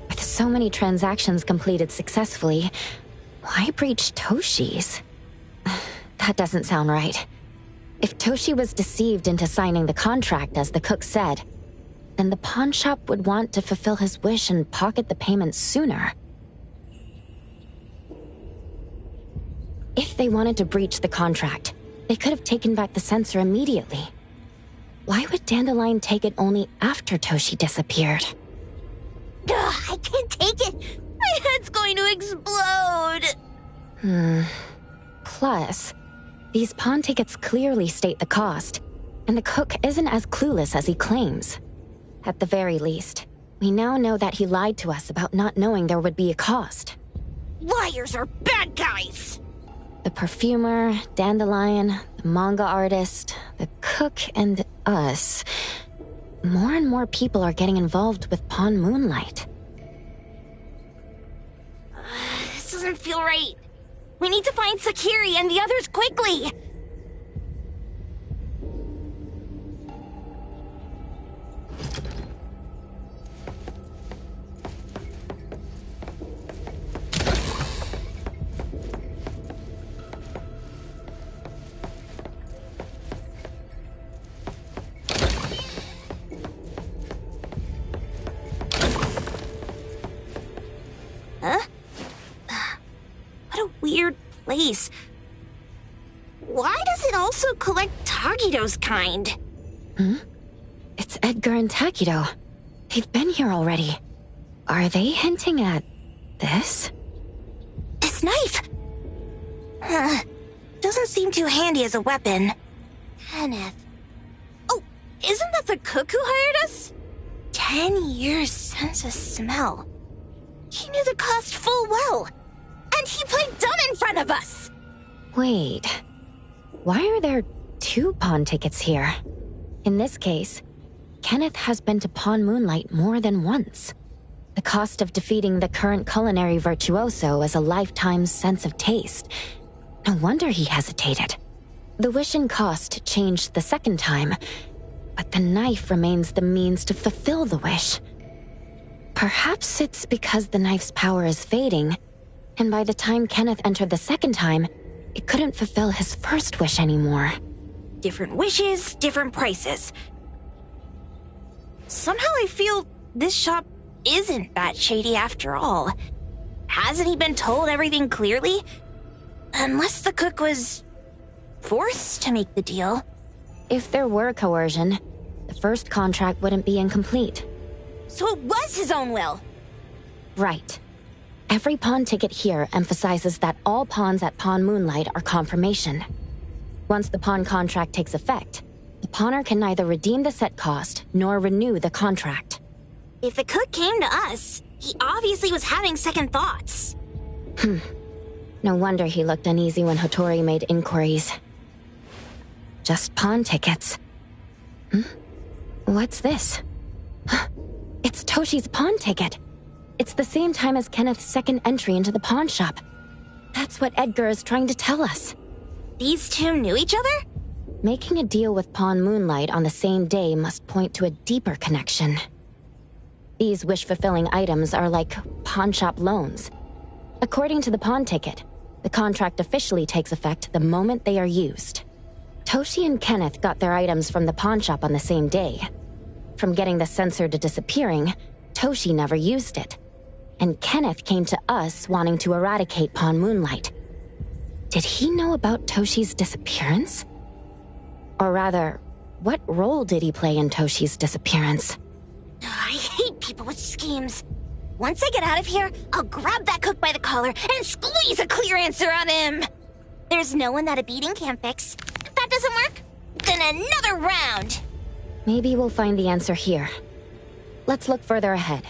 With so many transactions completed successfully, why breach Toshi's? That doesn't sound right. If Toshi was deceived into signing the contract, as the cook said, then the pawn shop would want to fulfill his wish and pocket the payment sooner. If they wanted to breach the contract, they could have taken back the sensor immediately. Why would Dandelion take it only after Toshi disappeared? Ugh, I can't take it. My head's going to explode. Plus, these pawn tickets clearly state the cost, and the cook isn't as clueless as he claims. At the very least, we now know that he lied to us about not knowing there would be a cost. Liars are bad guys! The perfumer, Dandelion, the manga artist, the cook, and us. More and more people are getting involved with Pawn Moonlight. This doesn't feel right. We need to find Sakiri and the others quickly! Huh? What a weird place. Why does it also collect Tagido's kind? It's Edgar and Takido. They've been here already. Are they hinting at this? This knife! Doesn't seem too handy as a weapon. Kenneth. Oh, isn't that the cook who hired us? 10 years sense of smell. He knew the cost full well. And he played dumb in front of us! Wait. Why are there 2 pawn tickets here? In this case, Kenneth has been to Pawn Moonlight more than once. The cost of defeating the current culinary virtuoso is a lifetime's sense of taste. No wonder he hesitated. The wish and cost changed the second time, but the knife remains the means to fulfill the wish. Perhaps it's because the knife's power is fading, and by the time Kenneth entered the second time, it couldn't fulfill his first wish anymore. Different wishes, different prices. Somehow I feel this shop isn't that shady after all. Hasn't he been told everything clearly? Unless the cook was forced to make the deal. If there were coercion, the first contract wouldn't be incomplete. So it was his own will. Right. Every pawn ticket here emphasizes that all pawns at Pawn Moonlight are confirmation. Once the pawn contract takes effect, the pawner can neither redeem the set cost nor renew the contract. If the cook came to us, he obviously was having second thoughts. No wonder he looked uneasy when Hotori made inquiries. Just pawn tickets. What's this? It's Toshi's pawn ticket. It's the same time as Kenneth's second entry into the pawn shop. That's what Edgar is trying to tell us. These two knew each other? Making a deal with Pawn Moonlight on the same day must point to a deeper connection. These wish-fulfilling items are like pawn shop loans. According to the pawn ticket, the contract officially takes effect the moment they are used. Toshi and Kenneth got their items from the pawn shop on the same day. From getting the sensor to disappearing, Toshi never used it. And Kenneth came to us wanting to eradicate Pawn Moonlight. Did he know about Toshi's disappearance? Or rather, what role did he play in Toshi's disappearance? I hate people with schemes. Once I get out of here, I'll grab that cook by the collar and squeeze a clear answer on him. There's no one that a beating can't fix. If that doesn't work, then another round. Maybe we'll find the answer here. Let's look further ahead.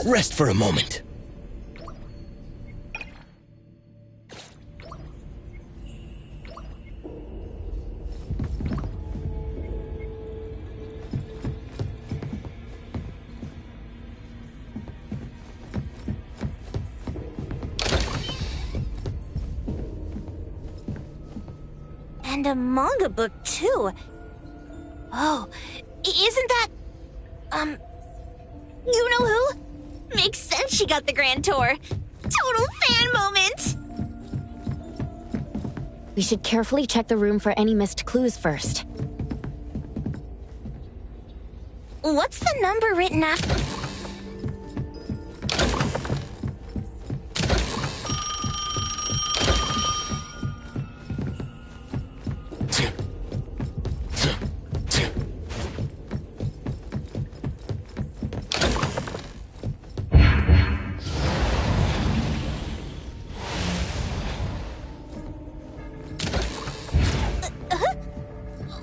Rest for a moment. And a manga book, too. Oh, isn't that... you know who? Makes sense she got the grand tour. Total fan moment! We should carefully check the room for any missed clues first. What's the number written after?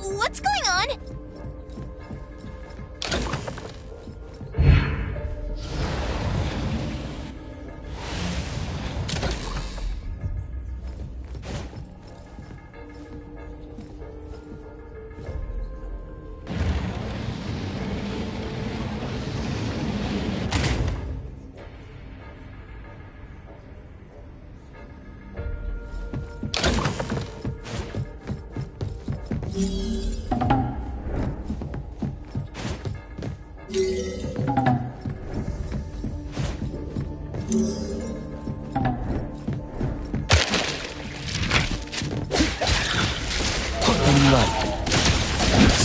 What's going on?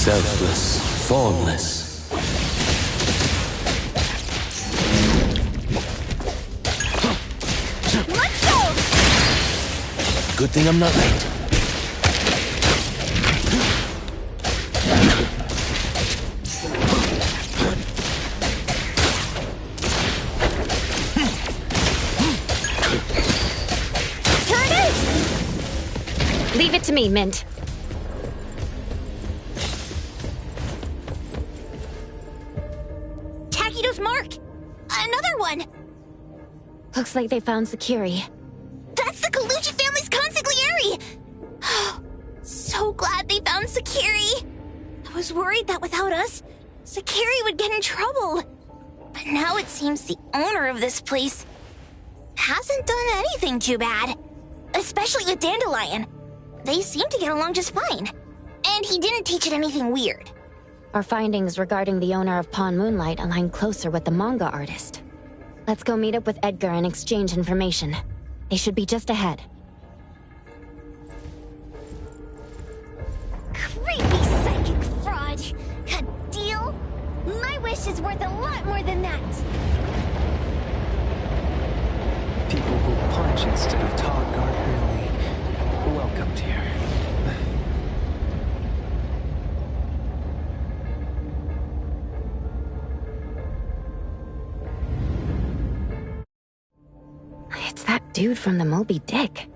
Selfless, formless. Let's go! Good thing I'm not late. Here it is! Leave it to me, Mint. Takido's mark! Another one! Looks like they found Sakiri. That's the Colucci family's consigliere! So so glad they found Sakiri. I was worried that without us, Sakiri would get in trouble. But now it seems the owner of this place hasn't done anything too bad. Especially with Dandelion. They seem to get along just fine. And he didn't teach it anything weird. Our findings regarding the owner of Pawn Moonlight align closer with the manga artist. Let's go meet up with Edgar and exchange information. They should be just ahead. Creepy psychic fraud! A deal? My wish is worth a lot more than that! People who punch instead of talk aren't really welcomed here. It's that dude from the Moby Dick.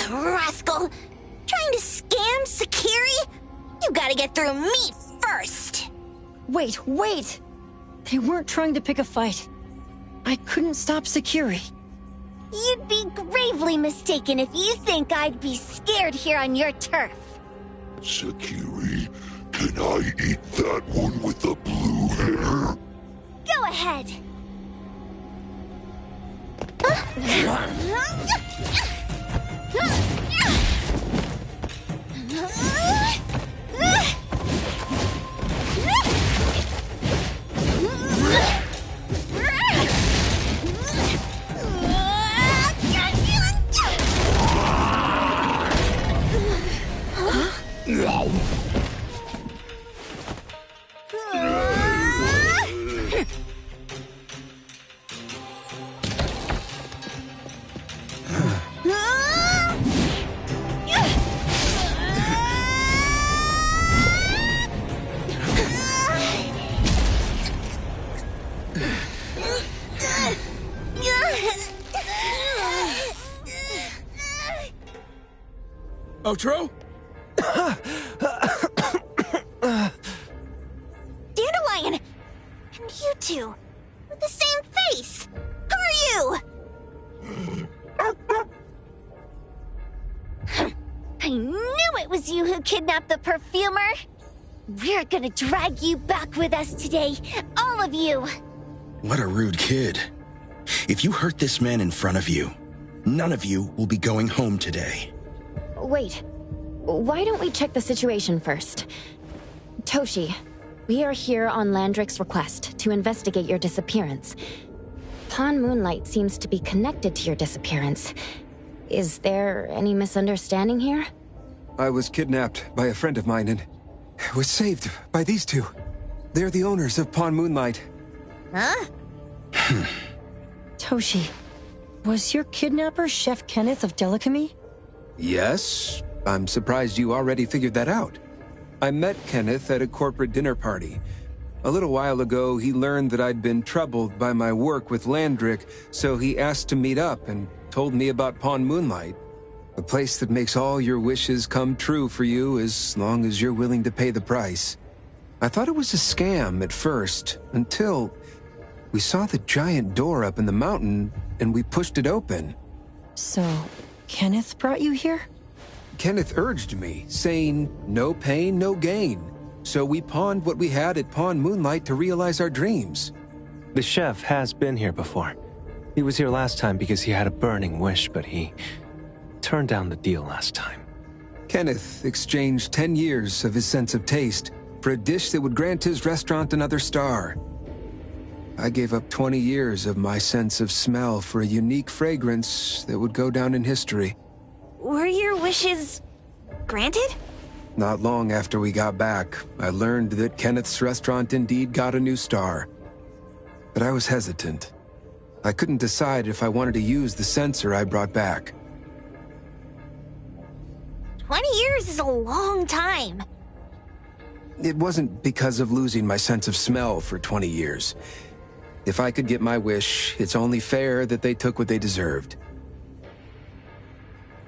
Rascal! Trying to scam Sakiri? You gotta get through me first! Wait! They weren't trying to pick a fight. I couldn't stop Sakiri. You'd be gravely mistaken if you think I'd be scared here on your turf. Sakiri, can I eat that one with the blue hair? Go ahead! Outro? Dandelion! And you two, with the same face! Who are you? I knew it was you who kidnapped the perfumer! We're gonna drag you back with us today, all of you! What a rude kid. If you hurt this man in front of you, none of you will be going home today. Wait. Why don't we check the situation first? Toshi, we are here on Landrick's request to investigate your disappearance. Pawn Moonlight seems to be connected to your disappearance. Is there any misunderstanding here? I was kidnapped by a friend of mine and was saved by these two. They're the owners of Pawn Moonlight. Huh? Toshi, was your kidnapper Chef Kenneth of Delicamy? Yes, I'm surprised you already figured that out. I met Kenneth at a corporate dinner party. A little while ago, he learned that I'd been troubled by my work with Landrick, so he asked to meet up and told me about Pawn Moonlight. A place that makes all your wishes come true for you as long as you're willing to pay the price. I thought it was a scam at first, until we saw the giant door up in the mountain and we pushed it open. So, Kenneth brought you here? Kenneth urged me, saying, no pain, no gain. So we pawned what we had at Pawn Moonlight to realize our dreams. The chef has been here before. He was here last time because he had a burning wish, but he turned down the deal last time. Kenneth exchanged 10 years of his sense of taste for a dish that would grant his restaurant another star. I gave up 20 years of my sense of smell for a unique fragrance that would go down in history. Were your wishes granted? Not long after we got back, I learned that Kenneth's restaurant indeed got a new star. But I was hesitant. I couldn't decide if I wanted to use the sensor I brought back. 20 years is a long time. It wasn't because of losing my sense of smell for 20 years. If I could get my wish, it's only fair that they took what they deserved.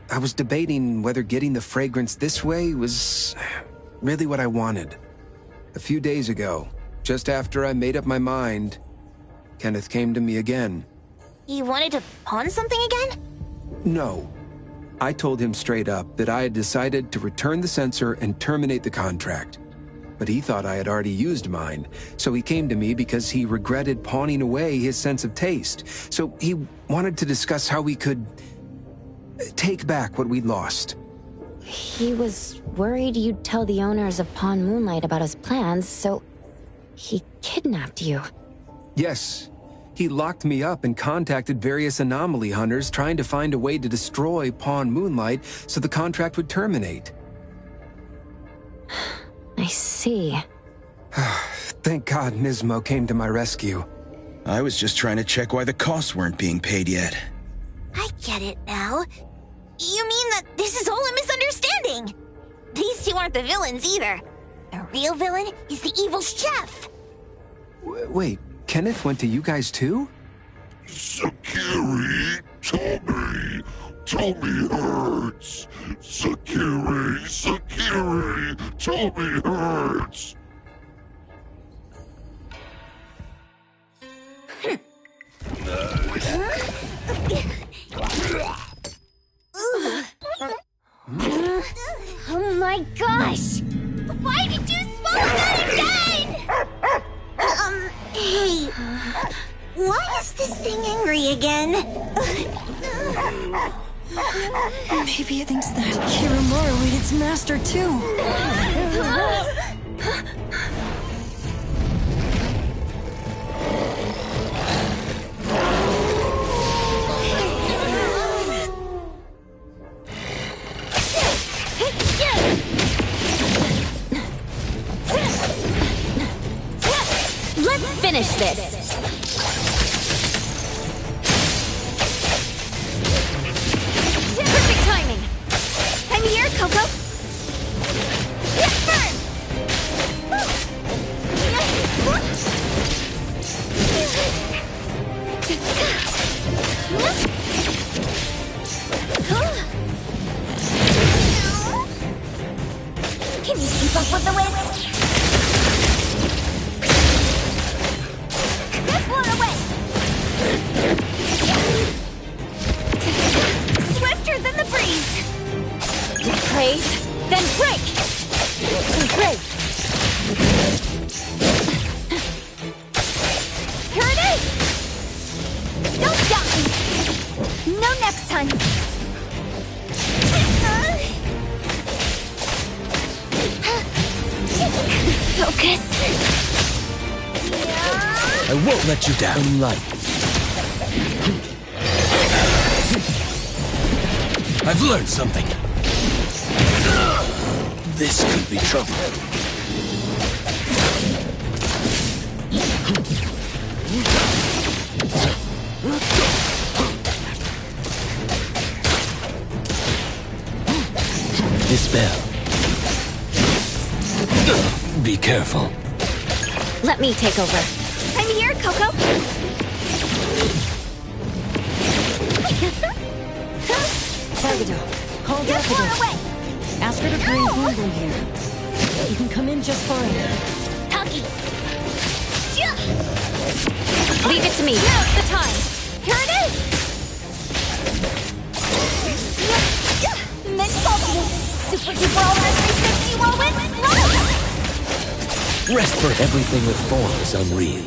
I was debating whether getting the fragrance this way was really what I wanted. A few days ago, just after I made up my mind, Kenneth came to me again. You wanted to pawn something again? No. I told him straight up that I had decided to return the sensor and terminate the contract. But he thought I had already used mine, so he came to me because he regretted pawning away his sense of taste. So he wanted to discuss how we could take back what we'd lost. He was worried you'd tell the owners of Pawn Moonlight about his plans, so he kidnapped you. Yes. He locked me up and contacted various anomaly hunters trying to find a way to destroy Pawn Moonlight so the contract would terminate. I see. Thank God Nismo came to my rescue. I was just trying to check why the costs weren't being paid yet. I get it now. You mean that this is all a misunderstanding? These two aren't the villains either. The real villain is the evil chef. Wait, Kenneth went to you guys too? Sakiri, Tommy hurts. Sakiri, Tommy hurts. Oh my gosh! Why did you swallow that again? Hey, why is this thing angry again? Maybe it thinks that Kiramaru ate its master too. Let's finish this! Perfect timing! I'm here, Coco! Burn! Can you keep up with the wind? Blown away! Swifter than the breeze! Praise, then break! Break! Here it is! Don't stop me! No next time! Focus! I won't let you down in life. I've learned something. This could be trouble. Dispel. Be careful. Let me take over. I'm here, Coco! Sargado, call You're blown Daffodil. away! Ask her to bring Boom Boom here. You can come in just fine. Taki! Leave it to me. Now's the time. Here it is! Mint Salty! Super duper ultra 360 whirlwind slide! Rest for everything with form is unreal.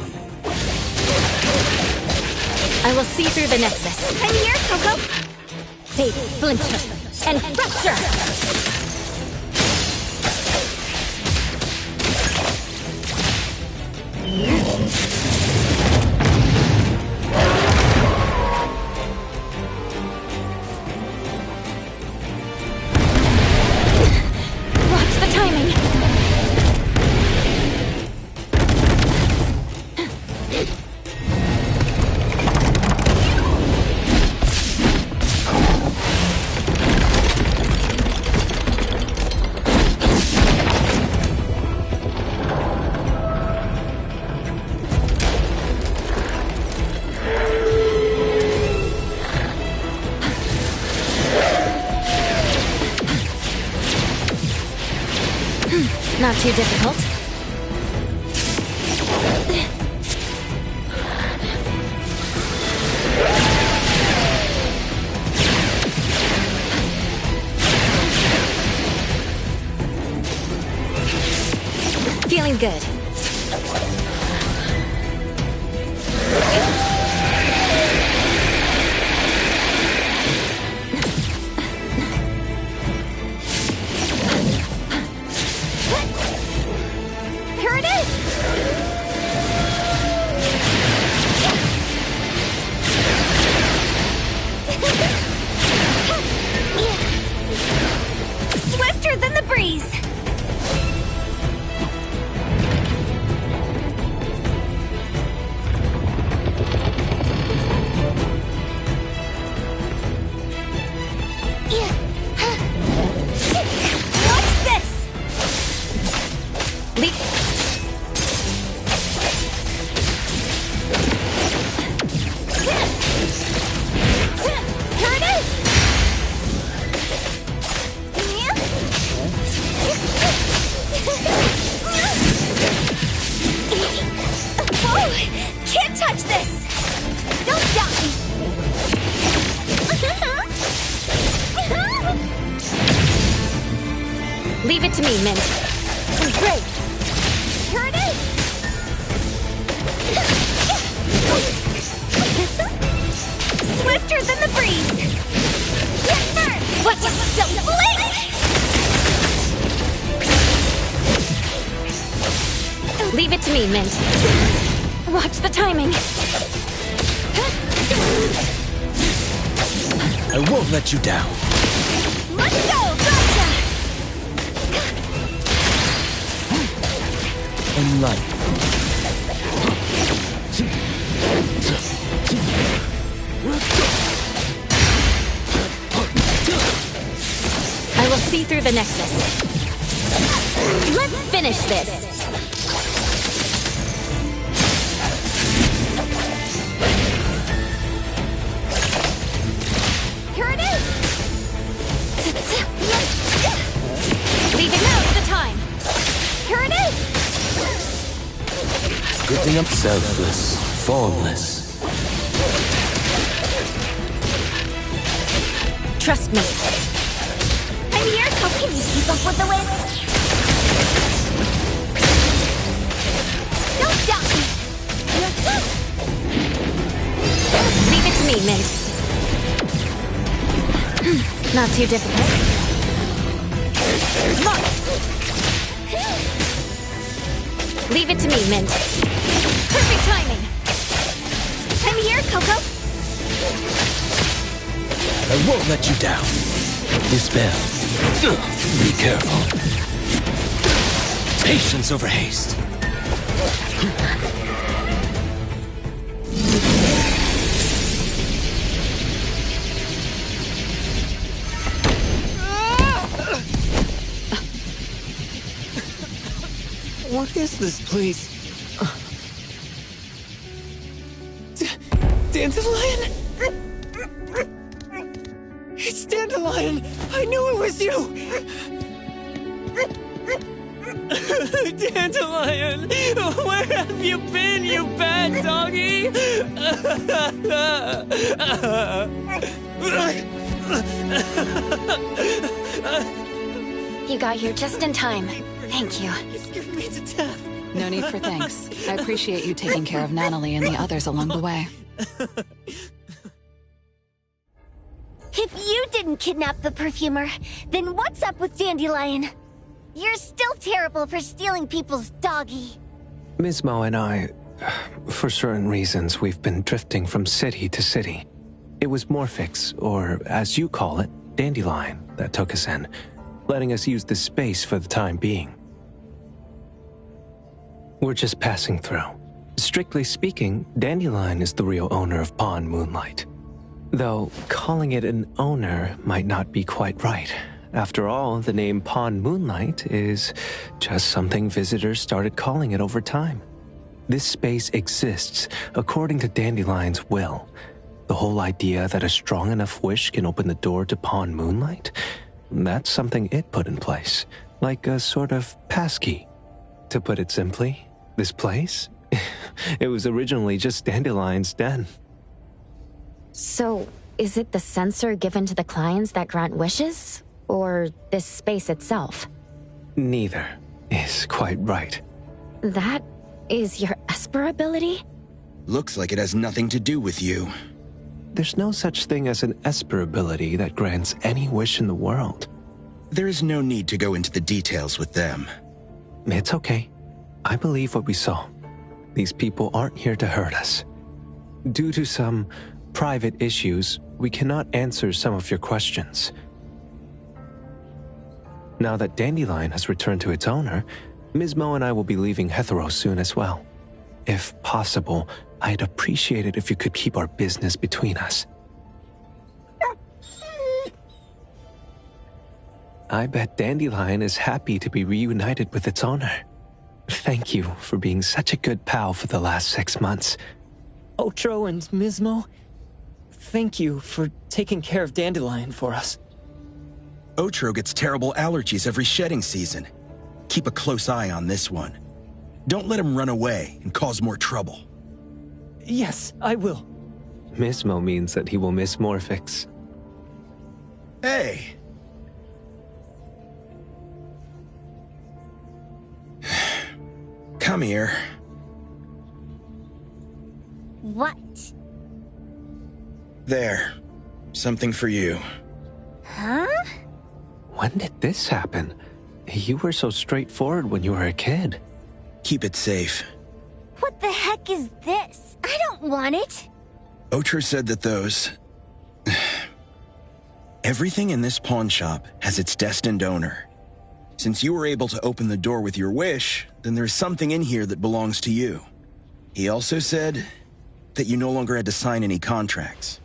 I will see through the Nexus. I'm here, Coco! Fade, splinter, and fracture! Watch the timing! Not too difficult. Oh! Can't touch this! Don't doubt me! Leave it to me, Mint. Great! Here it is! Swifter than the breeze! Get burned! What? Don't blink! Leave it to me, Mint. Watch the timing. I won't let you down. Let's go! Gotcha! And light. I will see through the Nexus. Let's finish this. Here it is! Leave it now's the time. Here it is! Good thing I'm selfless, formless. Trust me. I'm here, so can you keep up with the wind? Don't doubt me! Leave it to me, Mint. Not too difficult. Come on! Leave it to me, Mint. Perfect timing! I'm here, Coco! I won't let you down. Dispel. Be careful. Patience over haste. What is this place? Dandelion? It's Dandelion! I knew it was you! Dandelion! Where have you been, you bad doggy? You got here just in time. Thank you. You scared me to death. No need for thanks. I appreciate you taking care of Natalie and the others along the way. If you didn't kidnap the perfumer, then what's up with Dandelion? You're still terrible for stealing people's doggy. Ms. Mo and I, for certain reasons, we've been drifting from city to city. It was Morphix, or as you call it, Dandelion, that took us in, letting us use the space for the time being. We're just passing through. Strictly speaking, Dandelion is the real owner of Pond Moonlight. Though calling it an owner might not be quite right. After all, the name Pond Moonlight is just something visitors started calling it over time. This space exists according to Dandelion's will. The whole idea that a strong enough wish can open the door to Pond Moonlight, that's something it put in place, like a sort of passkey. To put it simply, this place, it was originally just Dandelion's den. So, is it the sensor given to the clients that grant wishes? Or this space itself? Neither is quite right. That is your Esper ability? Looks like it has nothing to do with you. There's no such thing as an Esper ability that grants any wish in the world. There is no need to go into the details with them. It's okay. I believe what we saw. These people aren't here to hurt us. Due to some private issues, we cannot answer some of your questions. Now that Dandelion has returned to its owner, Ms. Mo and I will be leaving Hetero soon as well. If possible, I'd appreciate it if you could keep our business between us. I bet Dandelion is happy to be reunited with its owner. Thank you for being such a good pal for the last 6 months. Otro and Ms. Mo, thank you for taking care of Dandelion for us. Otro gets terrible allergies every shedding season. Keep a close eye on this one. Don't let him run away and cause more trouble. Yes, I will. Mismo means that he will miss Morphix. Hey! Come here. What? There. Something for you. Huh? When did this happen? You were so straightforward when you were a kid. Keep it safe. What the heck is this? I don't want it. Otro said that those... Everything in this pawn shop has its destined owner. Since you were able to open the door with your wish, then there's something in here that belongs to you. He also said that you no longer had to sign any contracts.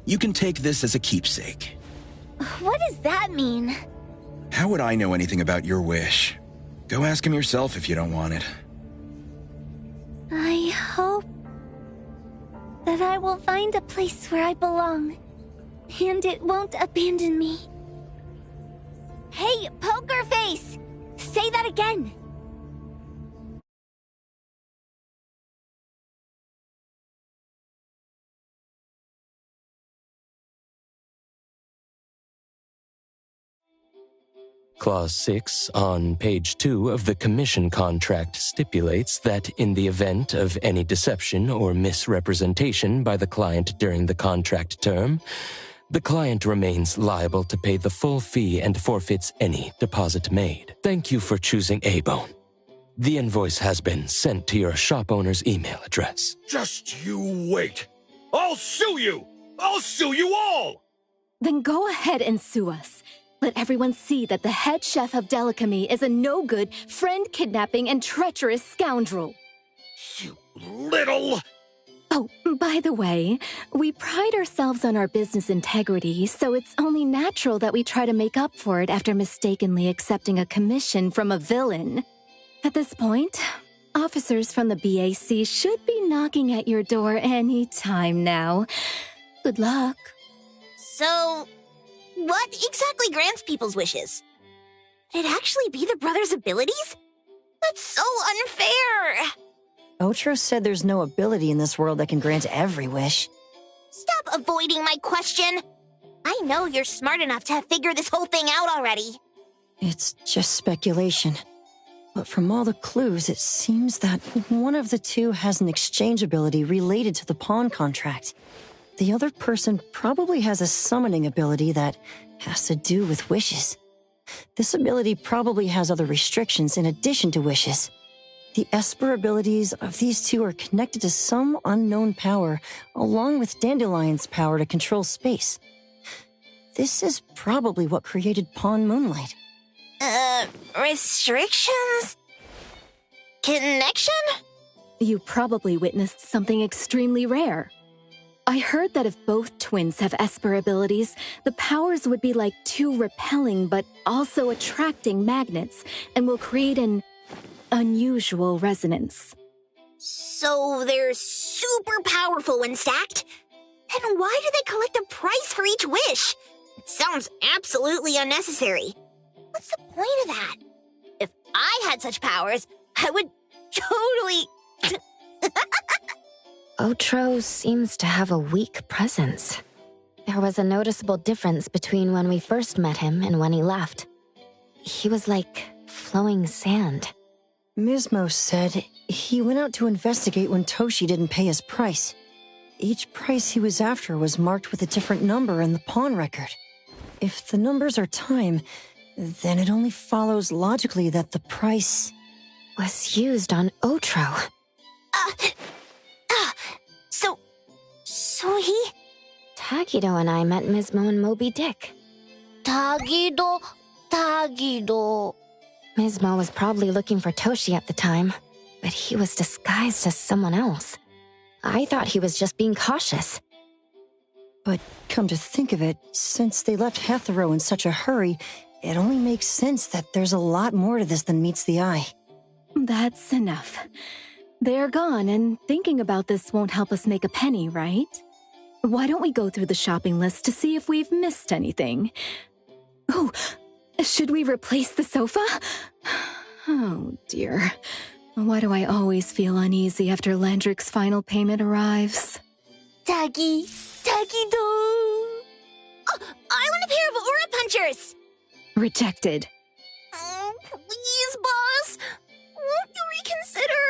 You can take this as a keepsake. What does that mean? How would I know anything about your wish? Go ask him yourself if you don't want it. I hope that I will find a place where I belong, and it won't abandon me. Hey, Poker Face! Say that again! Clause 6 on page 2 of the commission contract stipulates that in the event of any deception or misrepresentation by the client during the contract term, the client remains liable to pay the full fee and forfeits any deposit made. Thank you for choosing A-Bone. The invoice has been sent to your shop owner's email address. Just you wait. I'll sue you! I'll sue you all! Then go ahead and sue us. Let everyone see that the head chef of Delicamy is a no-good, friend-kidnapping, and treacherous scoundrel. You little... Oh, by the way, we pride ourselves on our business integrity, so it's only natural that we try to make up for it after mistakenly accepting a commission from a villain. At this point, officers from the BAC should be knocking at your door any time now. Good luck. So, what exactly grants people's wishes? Could it actually be the brothers' abilities? That's so unfair! Otro said there's no ability in this world that can grant every wish. Stop avoiding my question! I know you're smart enough to have figured this whole thing out already. It's just speculation. But from all the clues, it seems that one of the two has an exchange ability related to the pawn contract. The other person probably has a summoning ability that has to do with wishes. This ability probably has other restrictions in addition to wishes. The Esper abilities of these two are connected to some unknown power, along with Dandelion's power to control space. This is probably what created Pawn Moonlight. Restrictions? Connection? You probably witnessed something extremely rare. I heard that if both twins have Esper abilities, the powers would be like two repelling but also attracting magnets and will create an unusual resonance. So they're super powerful when stacked? Then why do they collect a price for each wish? It sounds absolutely unnecessary. What's the point of that? If I had such powers, I would totally... Otro seems to have a weak presence. There was a noticeable difference between when we first met him and when he left. He was like flowing sand. Mismo said he went out to investigate when Toshi didn't pay his price. Each price he was after was marked with a different number in the pawn record. If the numbers are time, then it only follows logically that the price was used on Otro. So he... Tagido and I met Mismo and Moby Dick. Tagido. Mismo was probably looking for Toshi at the time, but he was disguised as someone else. I thought he was just being cautious. But come to think of it, since they left Hethero in such a hurry, it only makes sense that there's a lot more to this than meets the eye. That's enough. They're gone, and thinking about this won't help us make a penny, right? Why don't we go through the shopping list to see if we've missed anything? Oh, should we replace the sofa? Oh, dear. Why do I always feel uneasy after Landrick's final payment arrives? Doggy, doggy-do! Oh, I want a pair of aura punchers! Rejected. Oh, please, boss! Won't you reconsider?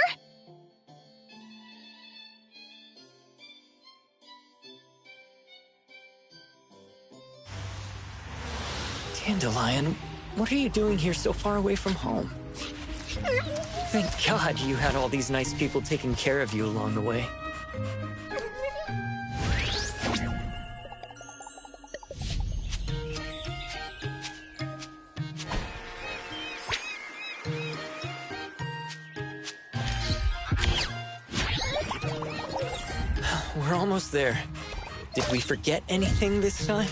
Dandelion, what are you doing here so far away from home? Thank God you had all these nice people taking care of you along the way. We're almost there. Did we forget anything this time?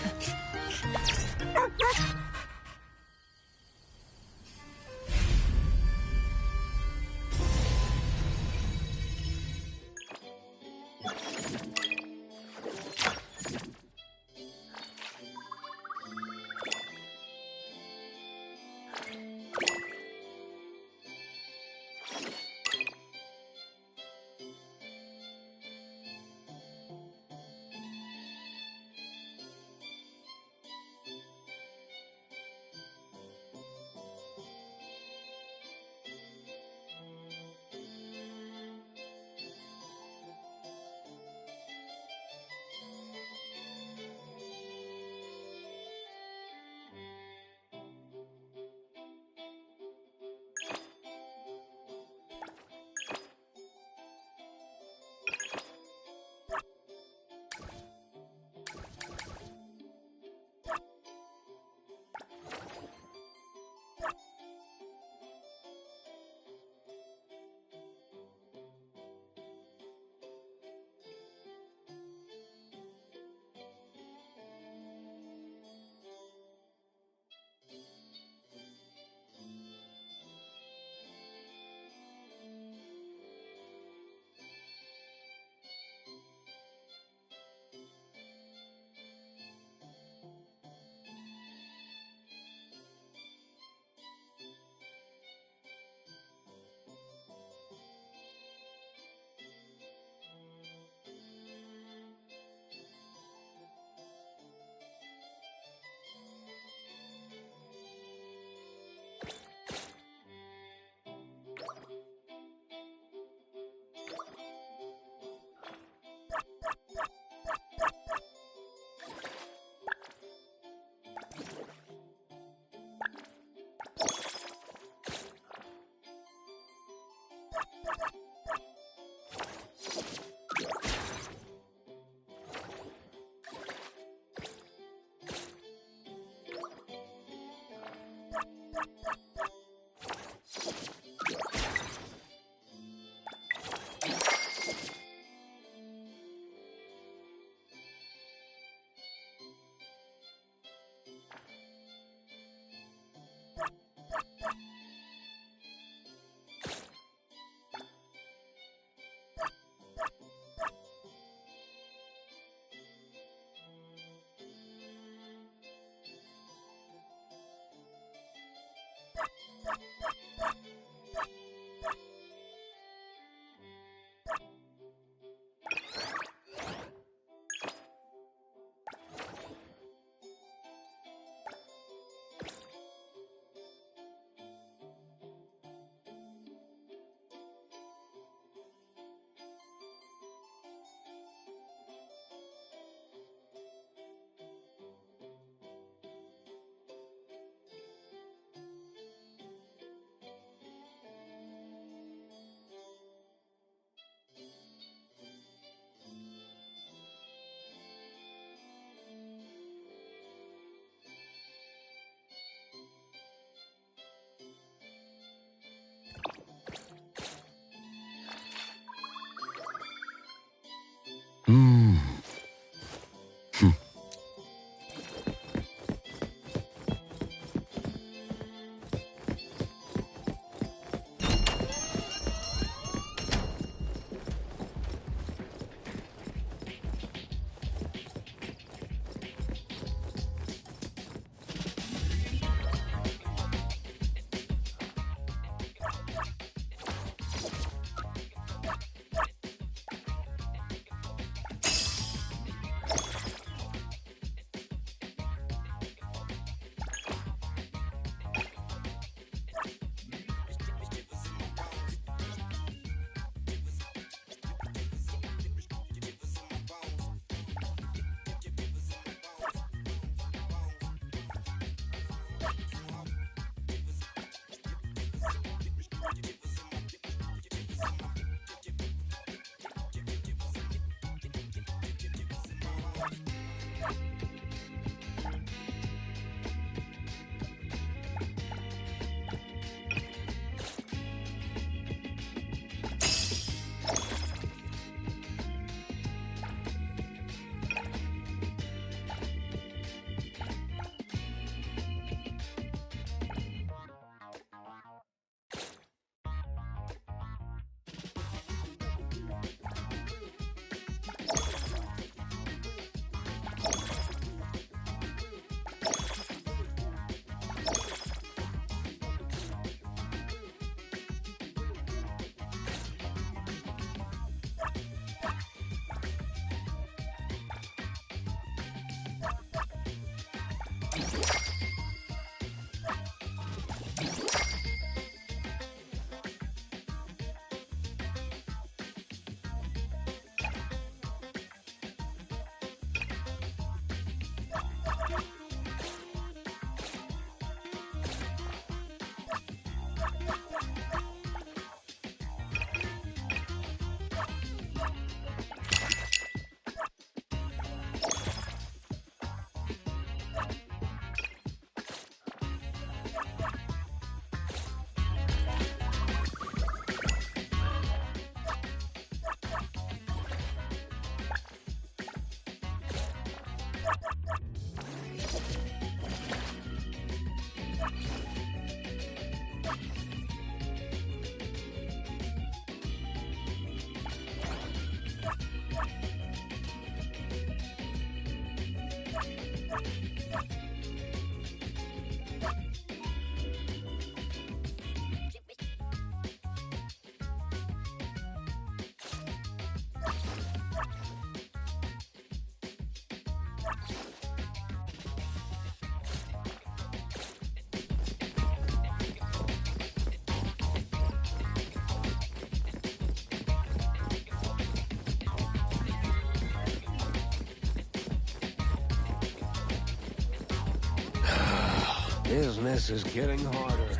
Business is getting harder.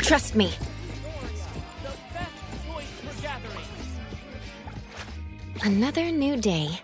Trust me. Another new day.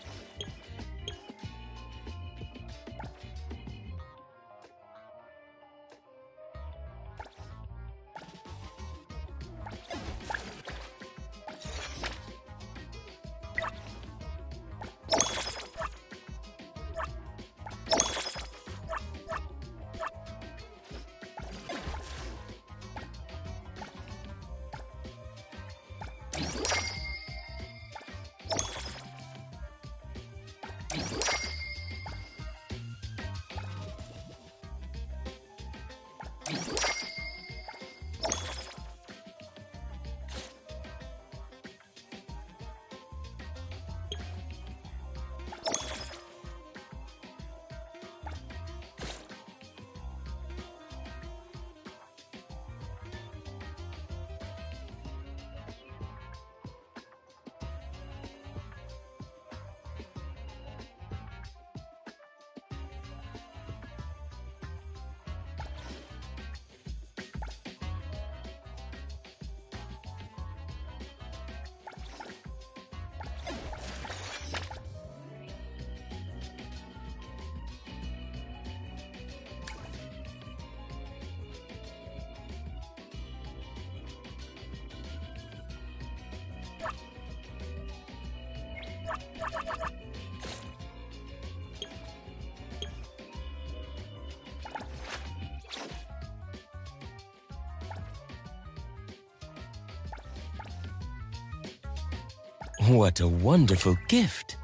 What a wonderful gift.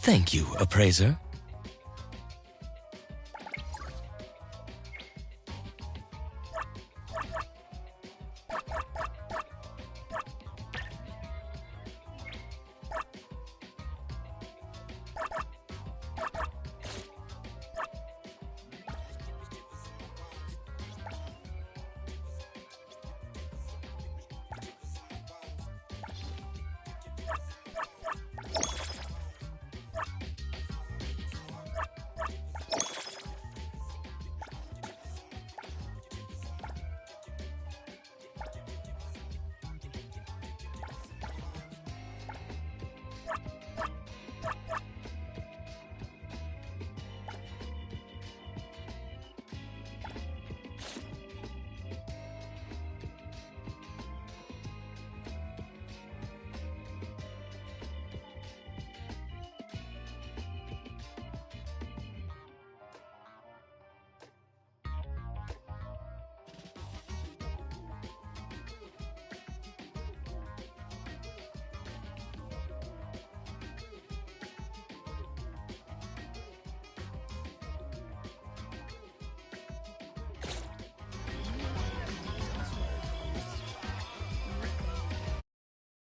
Thank you, appraiser.